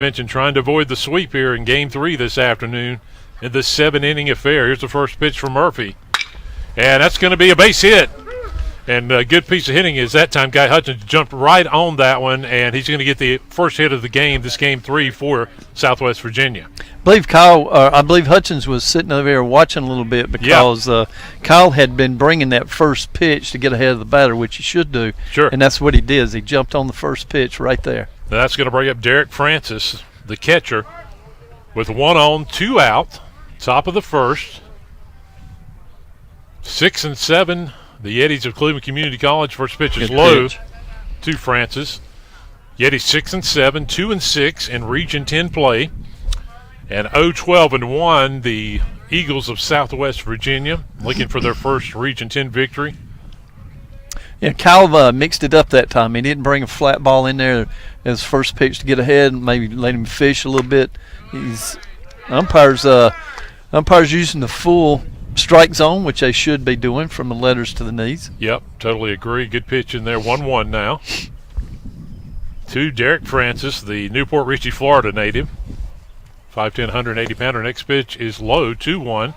mentioned trying to avoid the sweep here in Game 3 this afternoon in this 7-inning affair. Here's the first pitch from Murphy. And that's going to be a base hit. And a good piece of hitting is that time Guy Hutchins jumped right on that one, and he's going to get the first hit of the game, this Game 3 for Southwest Virginia. I believe Hutchins was sitting over there watching a little bit because Kyle had been bringing that first pitch to get ahead of the batter, which he should do. Sure. And that's what he did. He jumped on the first pitch right there. Now that's going to bring up Derek Francis, the catcher, with 1 on, 2 out, top of the first. 6 and 7, the Yetis of Cleveland Community College. First pitch is low to Francis. Yetis 6 and 7, 2 and 6 in Region 10 play. And 0-12 and 1, the Eagles of Southwest Virginia, looking for their first Region 10 victory. Yeah, Kyle mixed it up that time. He didn't bring a flat ball in there as first pitch to get ahead and maybe let him fish a little bit. Umpires using the full strike zone, which they should be doing from the letters to the knees. Yep, totally agree. Good pitch in there. 1-1 now to Derek Francis, the Newport Richey, Florida native. 5'10", 180-pounder. Next pitch is low, 2-1.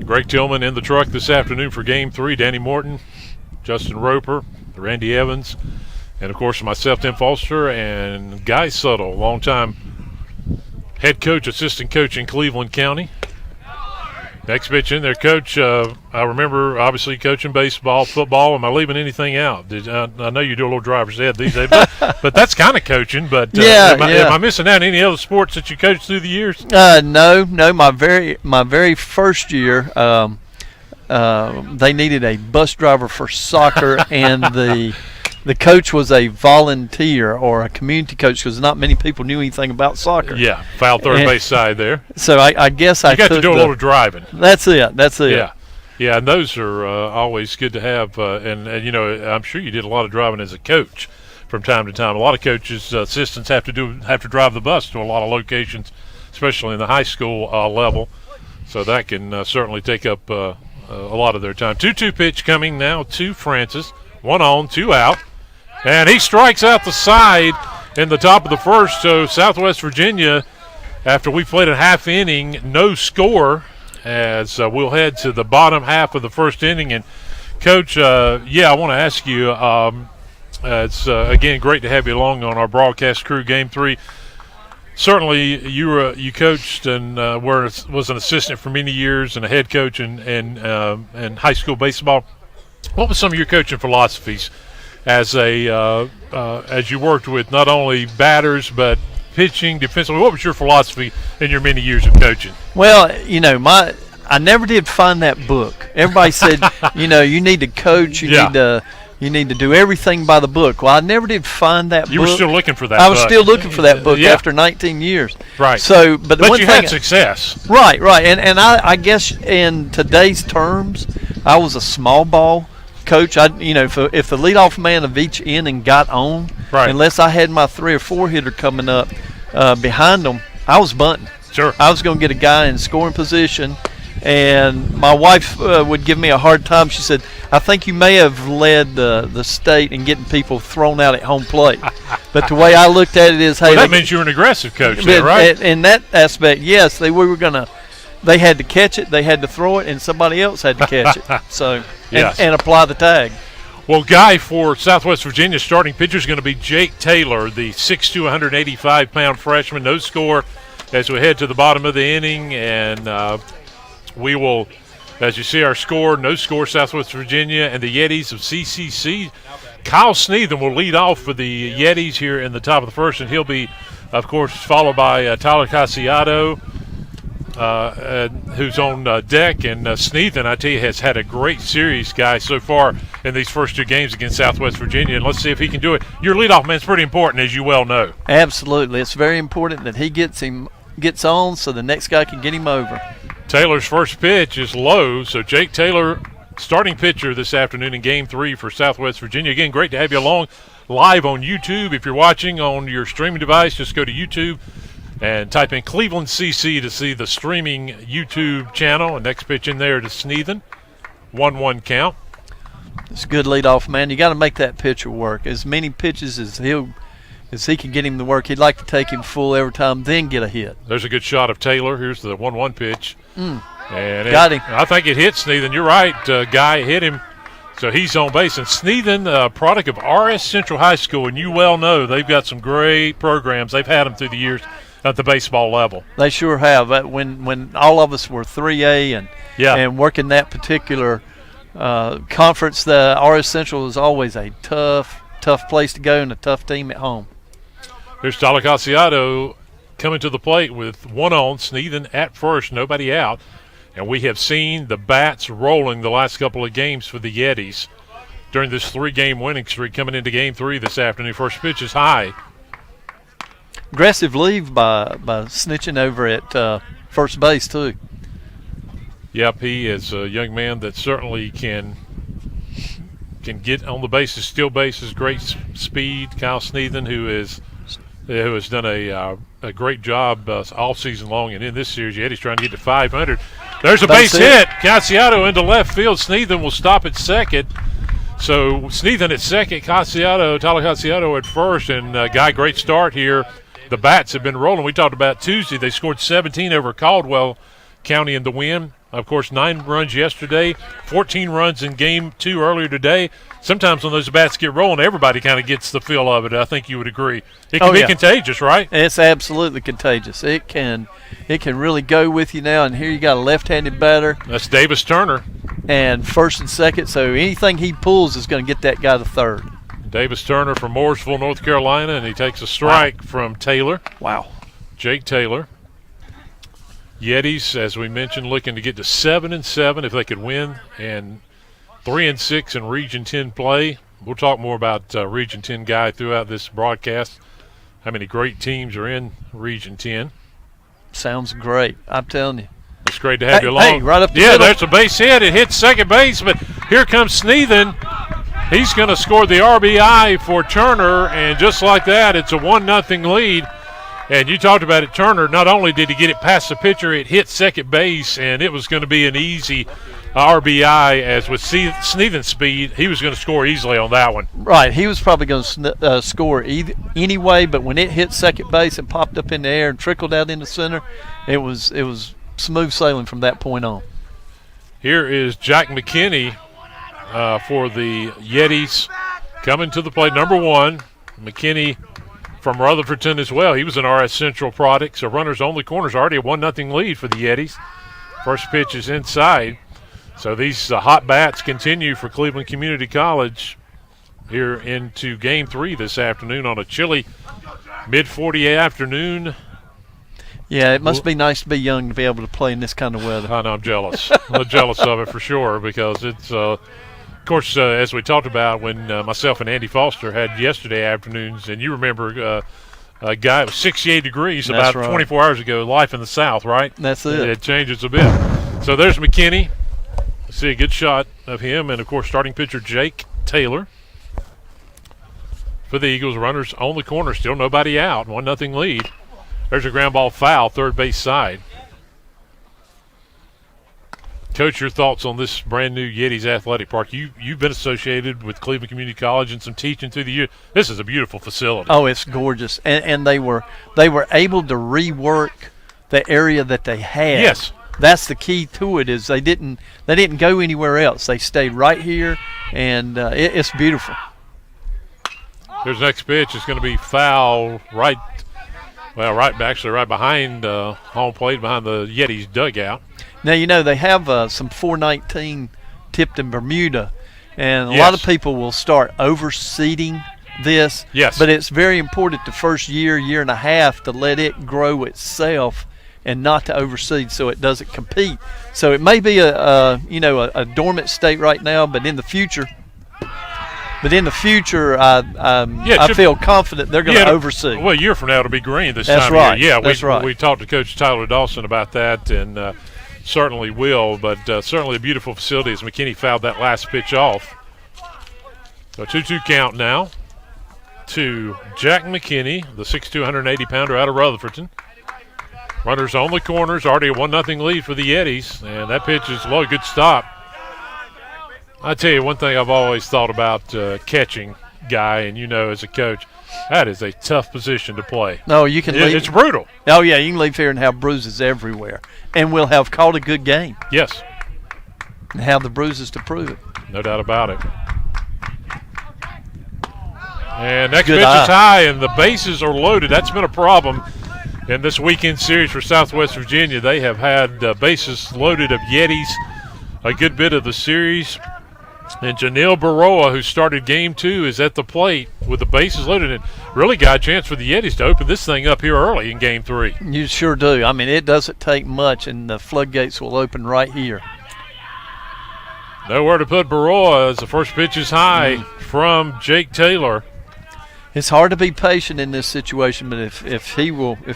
Greg Tillman in the truck this afternoon for Game 3. Danny Morton, Justin Roper, Randy Evans, and, of course, myself, Tim Foster, and Guy Suttle, longtime head coach, assistant coach in Cleveland County. Next pitch in there, Coach. I remember, obviously, coaching baseball, football. Am I leaving anything out? I know you do a little driver's ed these days, but that's kind of coaching. But am I missing out on any other sports that you coached through the years? No. My very first year, they needed a bus driver for soccer, and the coach was a volunteer or a community coach because not many people knew anything about soccer. Yeah, foul third base side there. So I guess I got to do a little driving. That's it. Yeah, and those are always good to have. And you know, I'm sure you did a lot of driving as a coach from time to time. A lot of coaches, assistants have to drive the bus to a lot of locations, especially in the high school level. So that can certainly take up a lot of their time. 2-2 pitch coming now to Francis. 1 on, 2 out. And he strikes out the side in the top of the first. So Southwest Virginia, after we played a half inning, no score, as we'll head to the bottom half of the first inning. And, Coach, I want to ask you, it's, again, great to have you along on our broadcast crew, Game 3. Certainly you coached and was an assistant for many years and a head coach in high school baseball. What was some of your coaching philosophies as you worked with not only batters but pitching, defensively? What was your philosophy in your many years of coaching? Well, I never did find that book. Everybody said, you need to coach, you need to do everything by the book. Well, I never did find that book. You were still looking for that book. I was still looking for that book after 19 years. Right. So, but you had success. Right. And I guess in today's terms, I was a small ball coach. If the leadoff man of each inning got on, unless I had my 3 or 4 hitter coming up behind them, I was bunting. Sure. I was going to get a guy in scoring position, and my wife would give me a hard time. She said, I think you may have led the state in getting people thrown out at home plate. But the way I looked at it is, hey, that means you're an aggressive coach there, right? In that aspect, yes, they had to catch it, they had to throw it, and somebody else had to catch it. So and apply the tag. Well, Guy, for Southwest Virginia, starting pitcher is going to be Jake Taylor, the 6'2", 185-pound freshman. No score as we head to the bottom of the inning, and we will, as you see our score, no score, Southwest Virginia and the Yetis of CCC. Kyle Sneathen will lead off for the Yetis here in the top of the first, and he'll be, of course, followed by Tyler Casiato, who's on deck. And Sneathen, I tell you, has had a great series, Guy, so far in these first 2 games against Southwest Virginia, and let's see if he can do it. Your leadoff man's pretty important, as you well know. Absolutely. It's very important that he gets on so the next guy can get him over. Taylor's first pitch is low, so Jake Taylor, starting pitcher this afternoon in Game 3 for Southwest Virginia. Again, great to have you along live on YouTube. If you're watching on your streaming device, just go to YouTube and type in ClevelandCC to see the streaming YouTube channel. And next pitch in there to Sneathen. 1-1 count. It's a good leadoff man. You got to make that pitcher work. As many pitches as he'll is he can get him to work. He'd like to take him full every time, then get a hit. There's a good shot of Taylor. Here's the 1-1 pitch. And Got him. I think it hit Sneathen. You're right. Guy hit him. So he's on base. And Sneathen, product of RS Central High School, and you well know they've got some great programs. They've had them through the years at the baseball level. They sure have. When all of us were 3A and working that particular conference, the RS Central is always a tough place to go and a tough team at home. Here's Tyler Casiato coming to the plate with one on, Sneathen at first, nobody out. And we have seen the bats rolling the last couple of games for the Yetis during this 3-game winning streak coming into Game 3 this afternoon. First pitch is high. Aggressive leave by snitching over at first base, too. Yep, he is a young man that certainly can get on the bases, steal bases, great speed. Kyle Sneathen, who has done a great job all season long, and in this series, Yetis trying to get to 500. There's a base hit. Casiato into left field. Sneathen will stop at second. So Sneathen at second, Tyler Casiato at first, and Guy, great start here. The bats have been rolling. We talked about Tuesday. They scored 17 over Caldwell County in the win. Of course, 9 runs yesterday, 14 runs in Game 2 earlier today. Sometimes when those bats get rolling, everybody kind of gets the feel of it. I think you would agree. It can be contagious, right? It's absolutely contagious. It can really go with you now. And here you got a left-handed batter. That's Davis Turner. And first and second, so anything he pulls is going to get that guy to third. Davis Turner from Mooresville, North Carolina, and he takes a strike from Taylor. Wow. Jake Taylor. Yetis, as we mentioned, looking to get to 7-7 if they could win, and 3-6 in Region 10 play. We'll talk more about Region 10 Guy throughout this broadcast. How many great teams are in Region 10? Sounds great. I'm telling you. It's great to have you along. Hey, right up the middle. There's a base hit. It hits second base, but here comes Sneathen. He's going to score the RBI for Turner, and just like that, it's a 1-0 lead. And you talked about it, Turner, not only did he get it past the pitcher, it hit second base, and it was going to be an easy RBI, as with Sneathen's speed, he was going to score easily on that one. Right. He was probably going to score anyway, but when it hit second base and popped up in the air and trickled out in the center, it was smooth sailing from that point on. Here is Jack McKinney for the Yetis coming to the plate. Number 1, McKinney from Rutherfordton as well. He was an RS Central product, so runners on the corners, already a 1-0 lead for the Yetis. First pitch is inside. So these hot bats continue for Cleveland Community College here into Game 3 this afternoon on a chilly mid-40 afternoon. Yeah, it must be nice to be young to be able to play in this kind of weather. I know, I'm jealous. I'm jealous of it for sure, because it's of course, as we talked about when myself and Andy Foster had yesterday afternoons, and you remember a guy, it was 68 degrees about 24 hours ago, life in the South, right? That's it. It changes a bit. So there's McKinney. See a good shot of him, and, of course, starting pitcher Jake Taylor. For the Eagles, runners on the corner, still nobody out, 1-0 lead. There's a ground ball foul, third base side. Coach, your thoughts on this brand new Yetis Athletic Park? You've been associated with Cleveland Community College and some teaching through the year. This is a beautiful facility. Oh, it's gorgeous, and they were able to rework the area that they had. Yes, that's the key to it. Is they didn't go anywhere else. They stayed right here, and it's beautiful. There's the next pitch. It's going to be foul right behind home plate, behind the Yetis dugout. Now, you know, they have some 419 tipped in Bermuda, and a lot of people will start overseeding this. Yes. But it's very important the first year and a half to let it grow itself and not to overseed so it doesn't compete. So it may be a dormant state right now, but in the future – I feel confident they're going to oversee. Well, a year from now it'll be green this That's time right. of year. Yeah, That's right. We talked to Coach Tyler Dawson about that, and certainly will. But certainly a beautiful facility as McKinney fouled that last pitch off. So 2-2 count now to Jack McKinney, the 6'2", 180-pounder out of Rutherfordton. Runners on the corners, already a 1-0 lead for the Yetis, and that pitch is low. Good stop. I tell you one thing I've always thought about catching guy, and you know as a coach, that is a tough position to play. No, you can leave. It's brutal. Oh, yeah, you can leave here and have bruises everywhere. And we'll have called a good game. Yes. And have the bruises to prove it. No doubt about it. And next Good pitch eye. is high, and the bases are loaded. That's been a problem in this weekend series for Southwest Virginia. They have had bases loaded of Yetis a good bit of the series. And Janelle Baroa, who started game 2, is at the plate with the bases loaded and really got a chance for the Yetis to open this thing up here early in game 3. You sure do. I mean, it doesn't take much, and the floodgates will open right here. Nowhere to put Baroa as the first pitch is high from Jake Taylor. It's hard to be patient in this situation, but if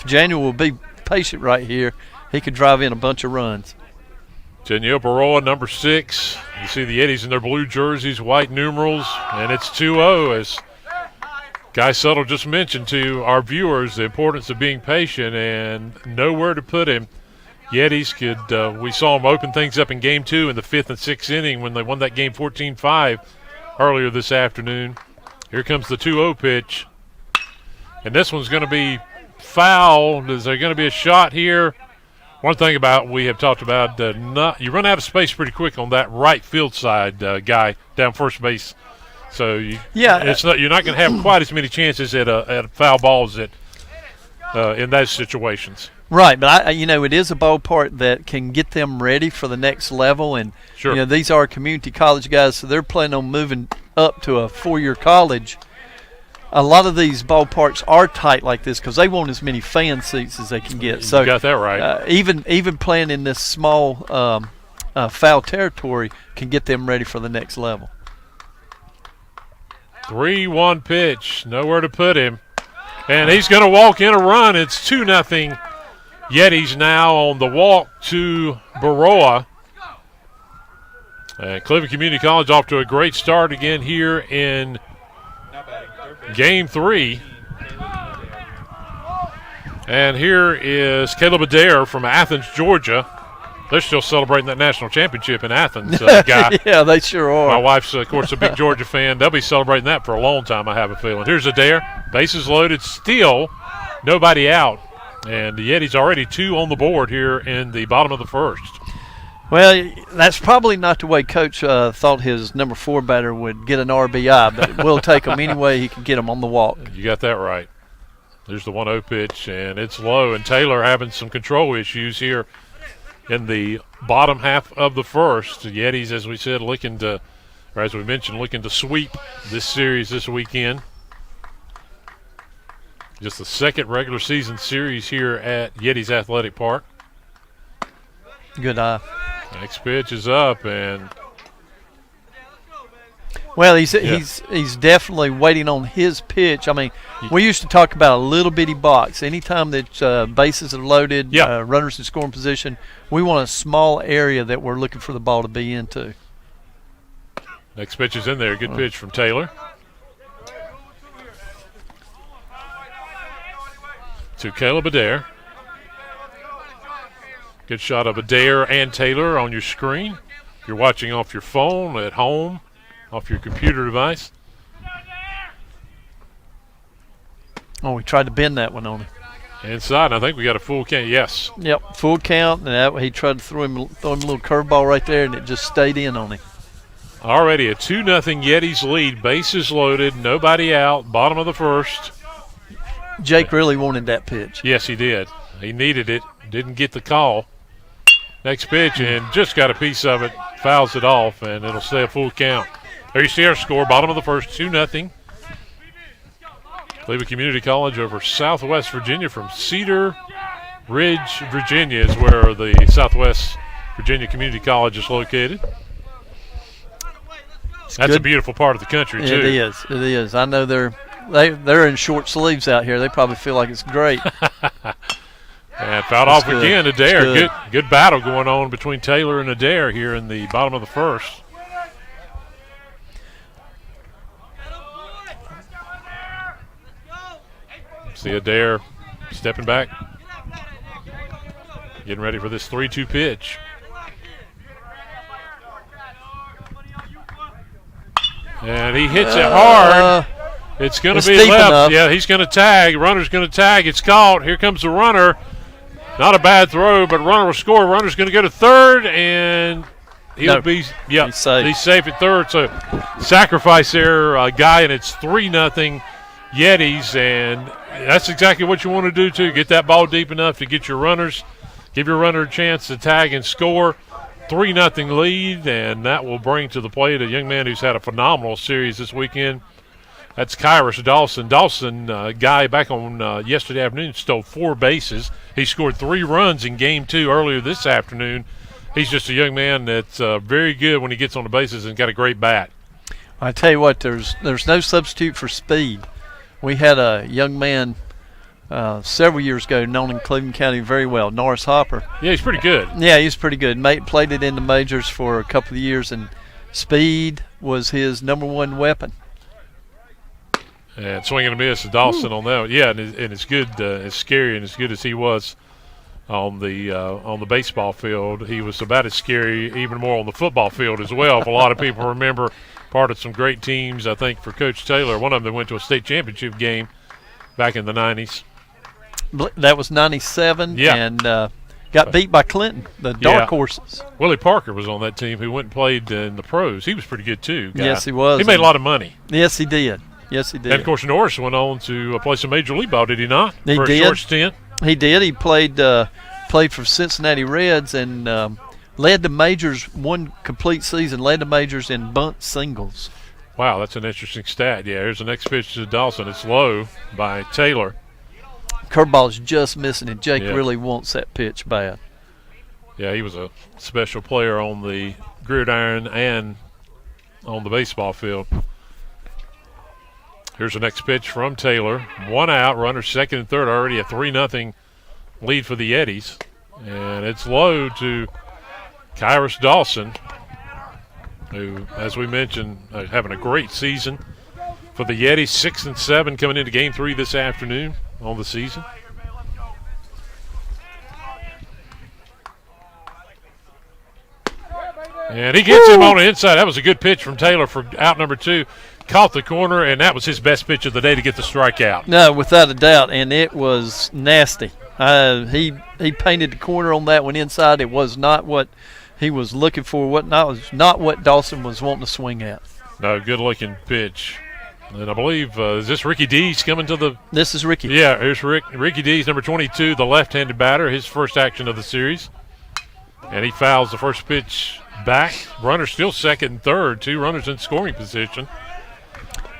Daniel will be patient right here, he could drive in a bunch of runs. Janelle Baroa, number 6. You see the Yetis in their blue jerseys, white numerals, and it's 2-0 as Guy Suttle just mentioned to our viewers the importance of being patient and nowhere to put him. Yetis could, we saw them open things up in game 2 in the 5th and 6th inning when they won that game 14-5 earlier this afternoon. Here comes the 2-0 pitch. And this one's going to be foul. Is there going to be a shot here? One thing about we have talked about, you run out of space pretty quick on that right field side guy down first base. So you're not going to have quite as many chances at foul balls in those situations. Right, but it is a ballpark that can get them ready for the next level, and sure. These are community college guys, so they're planning on moving up to a 4-year college. A lot of these ballparks are tight like this because they want as many fan seats as they can get. So you got that right. Even playing in this small foul territory can get them ready for the next level. 3-1 pitch, nowhere to put him. And he's going to walk in a run. It's 2-0 Yetis now on the walk to Baroa. Cleveland Community College off to a great start again here in game 3. And here is Caleb Adair from Athens, Georgia. They're still celebrating that national championship in Athens, guy. Yeah, they sure are. My wife's, of course, a big Georgia fan. They'll be celebrating that for a long time, I have a feeling. Here's Adair. Bases loaded, still nobody out. And the Yetis already 2 on the board here in the bottom of the first. Well, that's probably not the way Coach thought his number 4 batter would get an RBI, but we'll take him any way he can get him on the walk. You got that right. There's the 1-0 pitch, and it's low. And Taylor having some control issues here in the bottom half of the first. The Yetis, as we said, looking to sweep this series this weekend. Just the second regular season series here at Yetis Athletic Park. Good eye. Next pitch is up, and well, he's definitely waiting on his pitch. I mean, we used to talk about a little bitty box. Anytime that bases are loaded, runners in scoring position, we want a small area that we're looking for the ball to be into. Next pitch is in there. Good pitch from Taylor. To Caleb Adair. Good shot of Adair and Taylor on your screen. You're watching off your phone, at home, off your computer device. Oh, we tried to bend that one on him. Inside, and I think we got a full count. Yes. Yep, full count, and he tried to throw him a little curveball right there, and it just stayed in on him. Already a 2-0 Yetis lead. Bases loaded, nobody out, bottom of the first. Jake really wanted that pitch. Yes, he did. He needed it. Didn't get the call. Next pitch, and just got a piece of it. Fouls it off, and it'll stay a full count. There you see our score. Bottom of the first, 2-0. Cleveland Community College over Southwest Virginia from Cedar Ridge, Virginia is where the Southwest Virginia Community College is located. That's a beautiful part of the country, too. It is. It is. I know they're in short sleeves out here. They probably feel like it's great. And fouled off again, Adair. Good battle going on between Taylor and Adair here in the bottom of the first. See Adair stepping back, getting ready for this 3-2 pitch. And he hits it hard. It's going to be deep left. enough. Yeah, he's going to tag. Runner's going to tag. It's caught. Here comes the runner. Not a bad throw, but runner will score. Runner's going to go to third, and he'll be safe. He's safe at third. So sacrifice there, Guy, and it's 3-0 Yetis, and that's exactly what you want to do too. Get that ball deep enough to get your runners, give your runner a chance to tag and score. 3-0 lead, and that will bring to the plate a young man who's had a phenomenal series this weekend. That's Kyrus Dawson. Dawson, Guy, back on yesterday afternoon, stole 4 bases. He scored 3 runs in Game 2 earlier this afternoon. He's just a young man that's very good when he gets on the bases and got a great bat. I tell you what, there's no substitute for speed. We had a young man several years ago known in Cleveland County very well, Norris Hopper. Yeah, he's pretty good. Yeah, he's pretty good. Played it in the majors for a couple of years, and speed was his number 1 weapon. And swinging a miss to Dawson on that. Yeah, and it's good, as scary and as good as he was on the baseball field, he was about as scary, even more on the football field as well. If a lot of people remember, part of some great teams, I think, for Coach Taylor. One of them went to a state championship game back in the 90s. That was 97, and got beat by Clinton, the Dark Horses. Willie Parker was on that team who went and played in the pros. He was pretty good, too. Guy. Yes, he was. He made a lot of money. Yes, he did. Yes, he did. And, of course, Norris went on to play some Major League Ball, did he not? He for did. A short stint. He did. He played for Cincinnati Reds and led the majors one complete season, led the majors in bunt singles. Wow, that's an interesting stat. Yeah, here's the next pitch to Dawson. It's low by Taylor. Curveball's just missing, and Jake really wants that pitch bad. Yeah, he was a special player on the gridiron and on the baseball field. Here's the next pitch from Taylor. 1 out, runner second and third, already a 3-0 lead for the Yetis. And it's low to Kyrus Dawson, who, as we mentioned, having a great season for the Yetis. 6-7 coming into Game 3 this afternoon on the season. And he gets him on the inside. That was a good pitch from Taylor for out number 2. Caught the corner, and that was his best pitch of the day to get the strikeout. No, without a doubt, and it was nasty. He painted the corner on that one inside. It was not what he was looking for. Was not what Dawson was wanting to swing at. No, good-looking pitch. And I believe, is this Ricky Dees coming to the – This is Ricky. Yeah, here's Ricky Dees, number 22, the left-handed batter, his first action of the series. And he fouls the first pitch back. Runner still second and third, 2 runners in scoring position.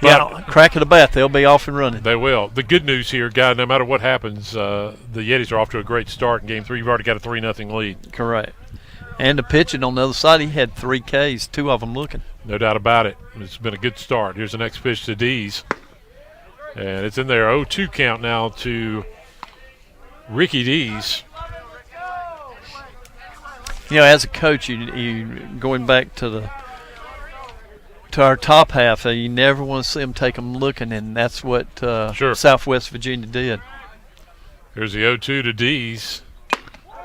Yeah, crack of the bat, they'll be off and running. They will. The good news here, guy, no matter what happens, the Yetis are off to a great start in Game 3. You've already got a 3-0 lead. Correct. And the pitching on the other side, he had 3 Ks, 2 of them looking. No doubt about it. It's been a good start. Here's the next pitch to Dees. And it's in there, 0-2 count now to Ricky Dees. You know, as a coach, you going back to our top half, you never want to see them take them looking, and that's what Southwest Virginia did. Here's the 0-2 to Dees.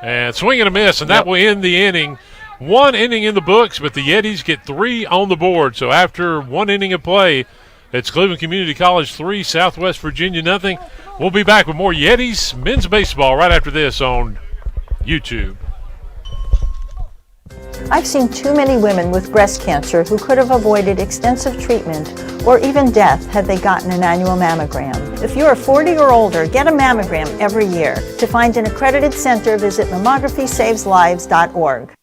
And swing and a miss, and that will end the inning. 1 inning in the books, but the Yetis get 3 on the board. So after 1 inning of play, it's Cleveland Community College 3, Southwest Virginia nothing. We'll be back with more Yetis men's baseball right after this on YouTube. I've seen too many women with breast cancer who could have avoided extensive treatment or even death had they gotten an annual mammogram. If you're 40 or older, get a mammogram every year. To find an accredited center, visit mammography-saves-lives.org.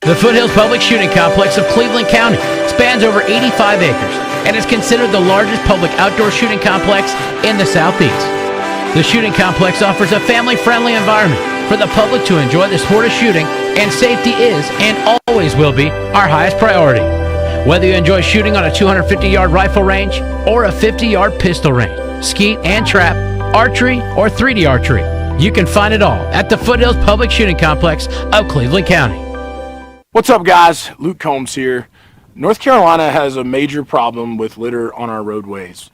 The Foothills Public Shooting Complex of Cleveland County spans over 85 acres and is considered the largest public outdoor shooting complex in the Southeast. The shooting complex offers a family-friendly environment for the public to enjoy the sport of shooting, and safety is and always will be our highest priority. Whether you enjoy shooting on a 250-yard rifle range or a 50-yard pistol range, skeet and trap, archery, or 3D archery, you can find it all at the Foothills Public Shooting Complex of Cleveland County. What's up, guys? Luke Combs here. North Carolina has a major problem with litter on our roadways.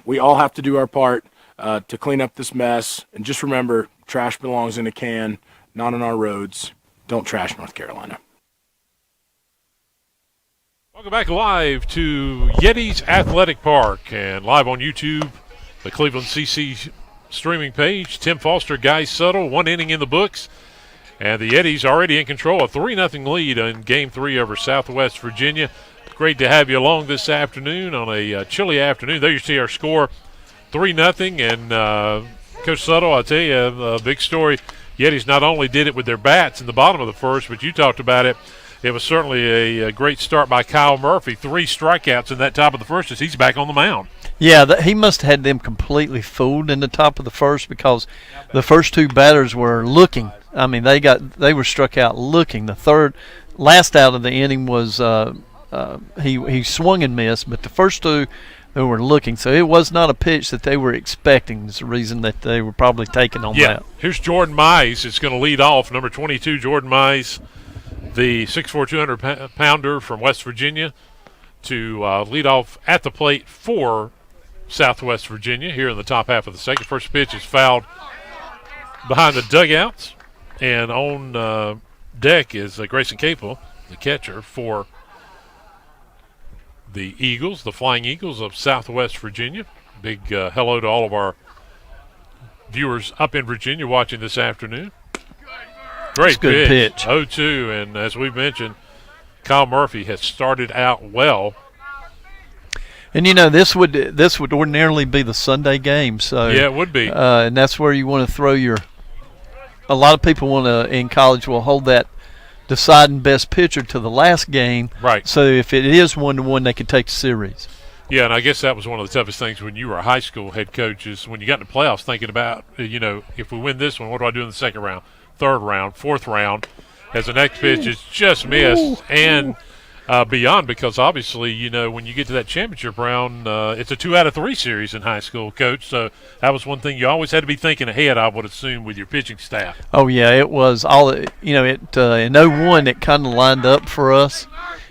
We all have to do our part to clean up this mess. And just remember, trash belongs in a can, not on our roads. Don't trash North Carolina. Welcome back live to Yetis Athletic Park and live on YouTube, the ClevelandCC streaming page. Tim Foster, Guy Suttle, 1 inning in the books. And the Yetis already in control, a 3-0 lead in Game 3 over Southwest Virginia. Great to have you along this afternoon on a chilly afternoon. There you see our score, 3-0. And Coach Suttle, I'll tell you, a big story. Yetis not only did it with their bats in the bottom of the first, but you talked about it. It was certainly a great start by Kyle Murphy. 3 strikeouts in that top of the first as he's back on the mound. Yeah, he must have had them completely fooled in the top of the first because the first 2 batters were looking. I mean, they were struck out looking. The third, last out of the inning was he swung and missed, but the first 2 they were looking. So it was not a pitch that they were expecting. It's the reason that they were probably taking on that. Here's Jordan Mize. It's going to lead off, number 22, Jordan Mize, the 6'4", 200-pounder from West Virginia, to lead off at the plate for Southwest Virginia here in the top half of the second. First pitch is fouled behind the dugouts, and on deck is Grayson Capel, the catcher for the Eagles, the Flying Eagles of Southwest Virginia. Big hello to all of our viewers up in Virginia watching this afternoon. Great good pitch. 0-2, and as we've mentioned, Kyle Murphy has started out well. And you know this would ordinarily be the Sunday game, so yeah, it would be. And that's where you want to throw your. A lot of people want to in college will hold that deciding best pitcher to the last game. Right. So if it is 1-1, they could take the series. Yeah, and I guess that was one of the toughest things when you were a high school head coach is when you got in the playoffs thinking about, if we win this one, what do I do in the second round, third round, fourth round, as the next pitch is just missed and beyond, because obviously, when you get to that championship round, it's a 2 out of 3 series in high school, Coach. So that was one thing you always had to be thinking ahead, I would assume, with your pitching staff. Oh, yeah, it was all, in 01, it kind of lined up for us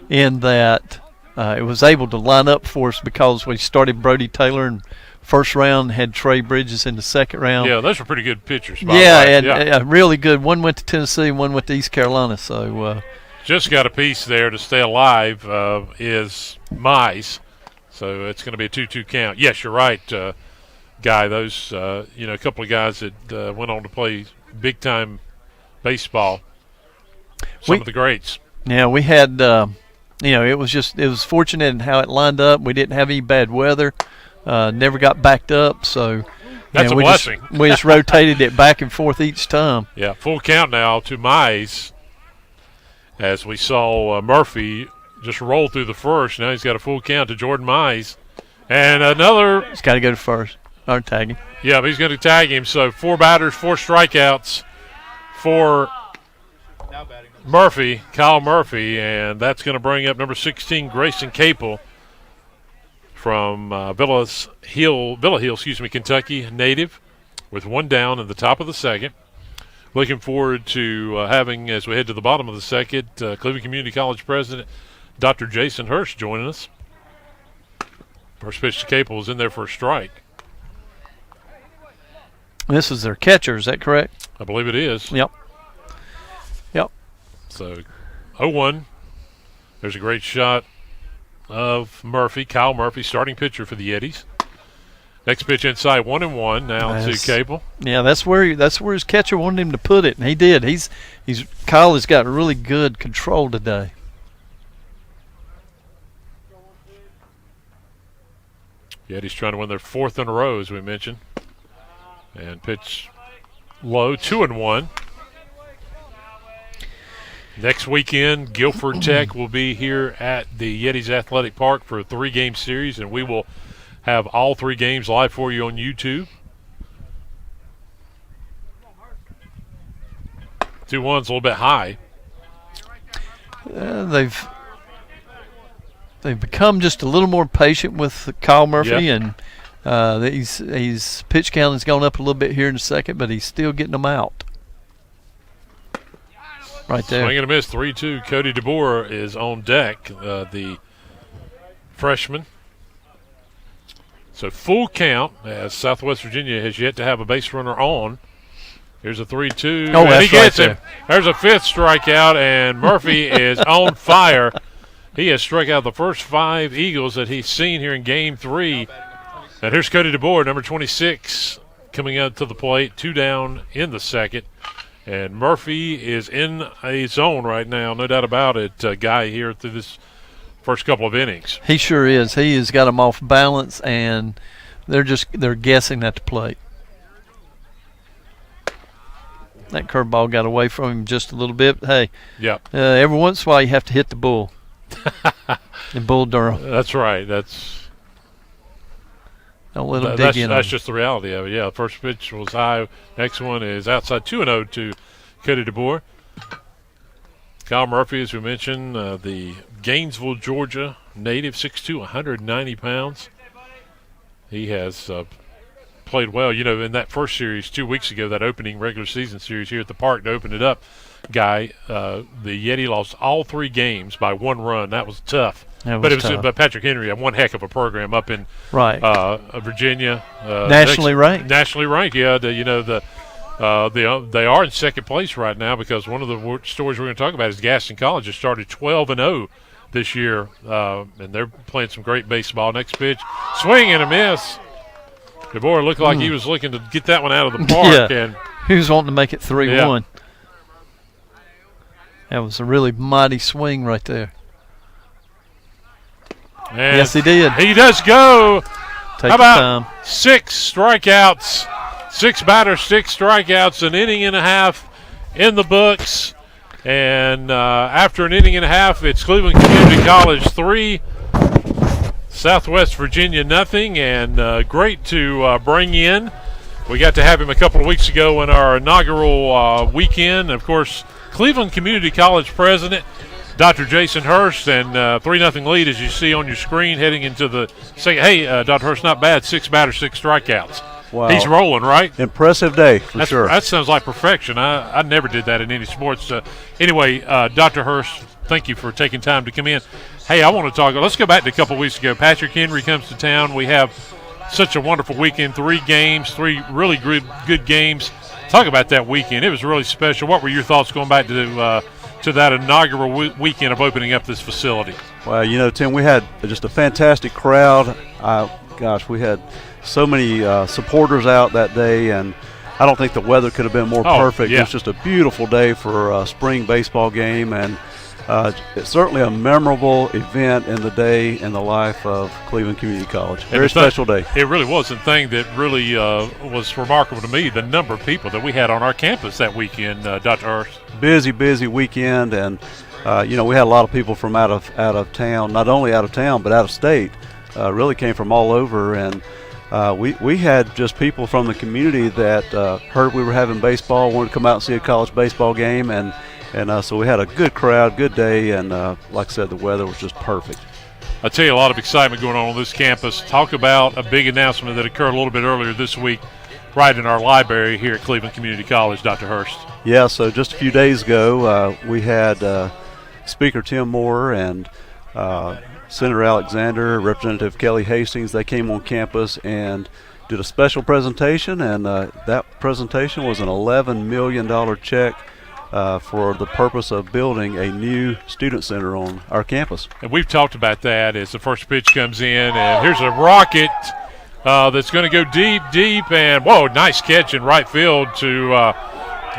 in that it was able to line up for us because we started Brody Taylor in first round, had Trey Bridges in the second round. Yeah, those were pretty good pitchers, by the way. And really good. One went to Tennessee, one went to East Carolina. So just got a piece there to stay alive is Mize. So it's going to be a 2-2 count. Yes, you're right, Guy. Those, a couple of guys that went on to play big-time baseball, some of the greats. Yeah, we had it was fortunate in how it lined up. We didn't have any bad weather. Never got backed up, so that's a blessing. We just rotated it back and forth each time. Yeah, full count now to Mize, as we saw Murphy just roll through the first. Now he's got a full count to Jordan Mize, and another. He's got to go to first or tag him. Yeah, but he's going to tag him. So 4 batters, 4 strikeouts for Murphy, Kyle Murphy, and that's going to bring up number 16, Grayson Capel, from Villa Hill, Kentucky native, with 1 down in the top of the second. Looking forward to having, as we head to the bottom of the second, Cleveland Community College president Dr. Jason Hurst joining us. First pitch to Capel is in there for a strike. This is their catcher, is that correct? I believe it is. Yep. So 0-1. There's a great shot of Murphy, Kyle Murphy, starting pitcher for the Yetis. Next pitch inside, 1-1 now to Capel. Yeah, that's where his catcher wanted him to put it, and he did. Kyle has got really good control today. Yetis trying to win their 4th in a row, as we mentioned. And pitch low, 2-1. Next weekend, Guilford Tech will be here at the Yetis Athletic Park for a 3-game series, and we will have all 3 games live for you on YouTube. 2-1's a little bit high. They've become just a little more patient with Kyle Murphy, and his pitch count has gone up a little bit here in a second, but he's still getting them out. Right there. Swing and a miss, 3-2. Cody DeBoer is on deck, the freshman. So full count, as Southwest Virginia has yet to have a base runner on. Here's a 3-2. Oh, and that's he gets right him. There's a 5th strikeout, and Murphy is on fire. He has struck out the first 5 Eagles that he's seen here in Game 3. And here's Cody DeBoer, number 26, coming out to the plate. 2 down in the second. And Murphy is in a zone right now, no doubt about it, Guy, here through this first couple of innings. He sure is. He has got them off balance, and they're guessing at the plate. That curveball got away from him just a little bit. Hey, Yep. Every once in a while you have to hit the bull. The Bull Durham. That's right. Don't let him dig in. That's just the reality of it. Yeah, the first pitch was high. Next one is outside 2-0 to Cody DeBoer. Kyle Murphy, as we mentioned, the Gainesville, Georgia native, 6'2", 190 pounds. He has played well. You know, in that first series 2 weeks ago, that opening regular season series here at the park to open it up, Guy, the Yeti lost all 3 games by 1 run. That was tough. But Patrick Henry had one heck of a program up in Virginia. Nationally ranked. Nationally ranked, yeah. They are in second place right now because one of the stories we're going to talk about is Gaston College has started 12-0 this year, and they're playing some great baseball. Next pitch, swing and a miss. DeBoer looked like he was looking to get that one out of the park. And he was wanting to make it 3-1. Yeah. That was a really mighty swing right there. And yes, he did. He does go. Take How about time. 6 strikeouts? 6 batters, 6 strikeouts, an inning and a half in the books. And after an inning and a half, it's Cleveland Community College 3, Southwest Virginia nothing. And great to bring in. We got to have him a couple of weeks ago in our inaugural weekend. Of course, Cleveland Community College president, Dr. Jason Hurst, and 3-0 lead, as you see on your screen, heading into the second. Hey, Dr. Hurst, not bad. 6 batters, 6 strikeouts. Wow. He's rolling, right? Impressive day, for sure. That sounds like perfection. I never did that in any sports. Anyway, Dr. Hurst, thank you for taking time to come in. Hey, I want to talk. Let's go back to a couple weeks ago. Patrick Henry comes to town. We have such a wonderful weekend. 3 games, 3 really good games. Talk about that weekend. It was really special. What were your thoughts going back to that inaugural weekend of opening up this facility? Well, you know, Tim, we had just a fantastic crowd. We had so many supporters out that day, and I don't think the weather could have been more perfect. Yeah. It was just a beautiful day for a spring baseball game, and it's certainly a memorable event in the day in the life of Cleveland Community College. Very special day. It really was. The thing that really was remarkable to me, the number of people that we had on our campus that weekend, Dr. Hurst. Busy weekend, and we had a lot of people from out of town, not only out of town but out of state. Really came from all over, and we had just people from the community that heard we were having baseball, wanted to come out and see a college baseball game, and so we had a good crowd, good day, and like I said, the weather was just perfect. I tell you, a lot of excitement going on this campus. Talk about a big announcement that occurred a little bit earlier this week right in our library here at Cleveland Community College, Dr. Hurst. Yeah, so just a few days ago, we had Speaker Tim Moore and Senator Alexander, Representative Kelly Hastings. They came on campus and did a special presentation, and that presentation was an $11 million check for the purpose of building a new student center on our campus. And we've talked about that as the first pitch comes in, and here's a rocket that's going to go deep, and whoa, nice catch in right field to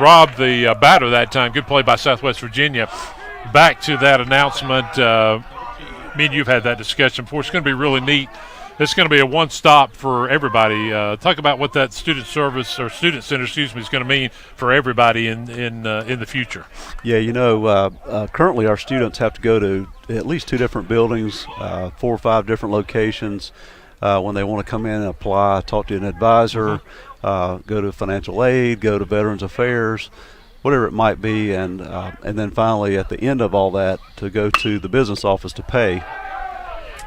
rob the batter that time. Good play by Southwest Virginia. Back to that announcement. Me and you've had that discussion before. It's going to be really neat. It's going to be a one-stop for everybody. Talk about what that student center, is going to mean for everybody in the future. Yeah, currently our students have to go to at least 2 different buildings, 4 or 5 different locations when they want to come in and apply, talk to an advisor, go to financial aid, go to Veterans Affairs, whatever it might be, and then finally at the end of all that to go to the business office to pay.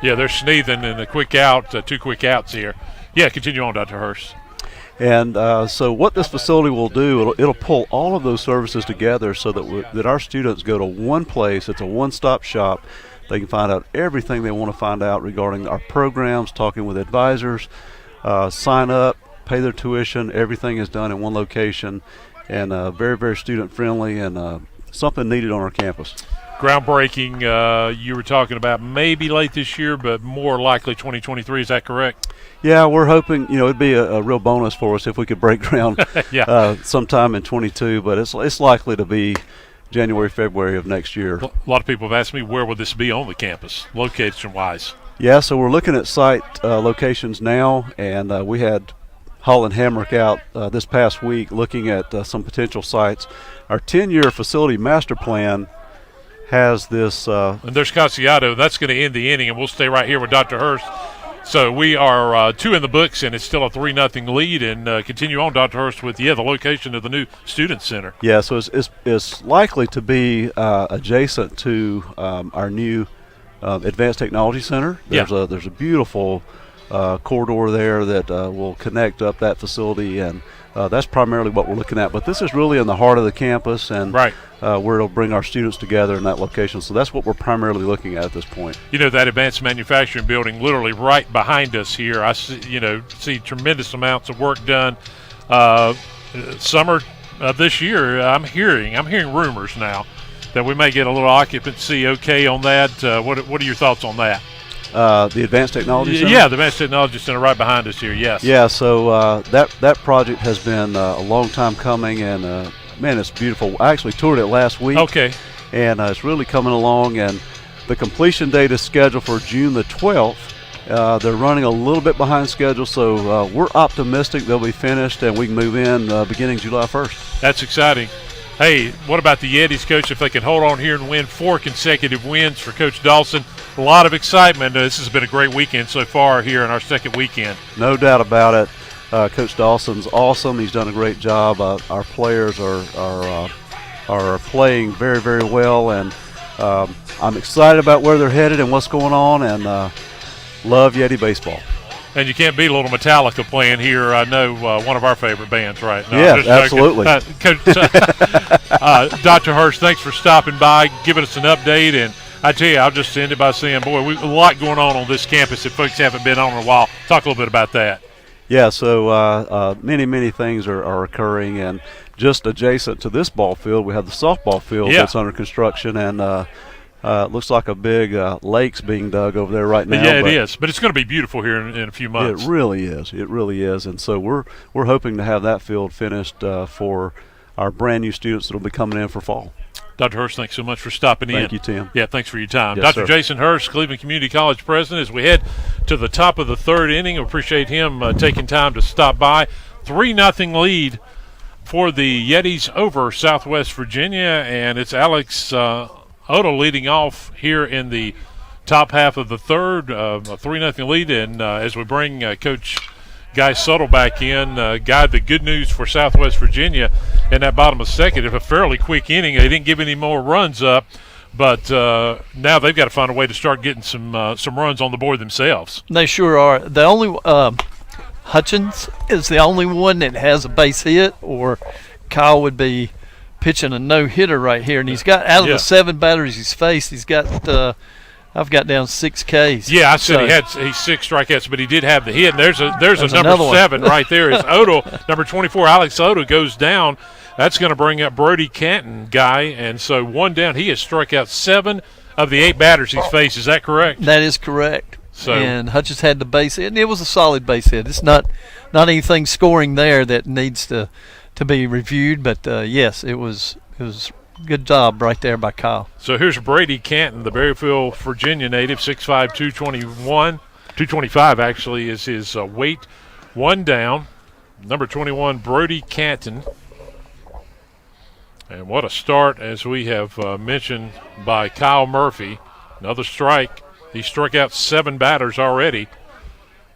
Yeah, they're sneezing and a quick out, 2 quick outs here. Yeah, continue on, Dr. Hurst. And so what this facility will do, it'll pull all of those services together so that our students go to one place. It's a one-stop shop. They can find out everything they want to find out regarding our programs, talking with advisors, sign up, pay their tuition. Everything is done in one location, and very, very student-friendly, and something needed on our campus. Groundbreaking, you were talking about maybe late this year, but more likely 2023. Is that correct? Yeah, we're hoping, it'd be a real bonus for us if we could break ground sometime in 22, but it's likely to be January, February of next year. A lot of people have asked me, where will this be on the campus, location-wise? Yeah, so we're looking at site locations now, and we had Holland Hamrick out this past week looking at some potential sites. Our 10-year facility master plan has this. And there's Casiato. That's going to end the inning, and we'll stay right here with Dr. Hurst. So we are 2 in the books, and it's still a 3-0 lead. And continue on, Dr. Hurst, with the location of the new Student Center. Yeah, so it's likely to be adjacent to our new Advanced Technology Center. There's a beautiful corridor there that will connect up that facility, and that's primarily what we're looking at. But this is really in the heart of the campus, and where it'll bring our students together in that location. So that's what we're primarily looking at this point. That advanced manufacturing building literally right behind us here. I see tremendous amounts of work done. Summer of this year, I'm hearing rumors now that we may get a little occupancy okay on that. What are your thoughts on that? The Advanced Technology Center? Yeah, the Advanced Technology Center right behind us here, yes. Yeah, so that project has been a long time coming, and man, it's beautiful. I actually toured it last week. Okay. And it's really coming along, and the completion date is scheduled for June the 12th. They're running a little bit behind schedule, so we're optimistic they'll be finished and we can move in beginning July 1st. That's exciting. Hey, what about the Yetis, Coach, if they can hold on here and win 4 consecutive wins for Coach Dawson? A lot of excitement. This has been a great weekend so far here in our second weekend. No doubt about it. Coach Dawson's awesome. He's done a great job. Our players are playing very, very well, and I'm excited about where they're headed and what's going on, and love Yeti baseball. And you can't beat a little Metallica playing here. I know one of our favorite bands, right? No, yeah, absolutely. Coach, Dr. Hurst, thanks for stopping by, giving us an update. And I tell you, I'll just end it by saying, boy, we've a lot going on this campus that folks haven't been on in a while. Talk a little bit about that. Yeah, so many things are occurring, and just adjacent to this ball field, we have the softball field that's under construction, and it looks like a big lake's being dug over there right now. Yeah, it is, but it's going to be beautiful here in a few months. It really is. It really is, and so we're hoping to have that field finished for our brand new students that will be coming in for fall. Dr. Hurst, thanks so much for stopping in. Thank you, Tim. Yeah, thanks for your time. Yes, Dr. sir. Jason Hurst, Cleveland Community College president, as we head to the top of the third inning. Appreciate him taking time to stop by. 3-0 lead for the Yetis over Southwest Virginia, and it's Alex Odo leading off here in the top half of the third. A 3-0 lead, and as we bring Coach Guy Suttle back in, Guy, the good news for Southwest Virginia in that bottom of second, if a fairly quick inning, they didn't give any more runs up, but now they've got to find a way to start getting some runs on the board themselves. They sure are. The only Hutchins is the only one that has a base hit, or Kyle would be pitching a no-hitter right here, and he's got, out of the 7 batters he's faced, he's got I've got down 6 Ks. Yeah, I said he's 6 strikeouts, but he did have the hit. And there's a number 7 right there. Is Odo, number 24, Alex Odo goes down. That's going to bring up Brody Canton, Guy, and so 1 down. He has struck out 7 of the 8 batters he's faced. Is that correct? That is correct. So, and Hutchins had the base hit, and it was a solid base hit. It's not anything scoring there that needs to be reviewed, but yes, it was good job right there by Kyle. So here's Brady Canton, the Berryville, Virginia native, 6'5", 225 actually is his weight. 1 down, number 21, Brody Canton. And what a start, as we have mentioned, by Kyle Murphy. Another strike. He struck out 7 batters already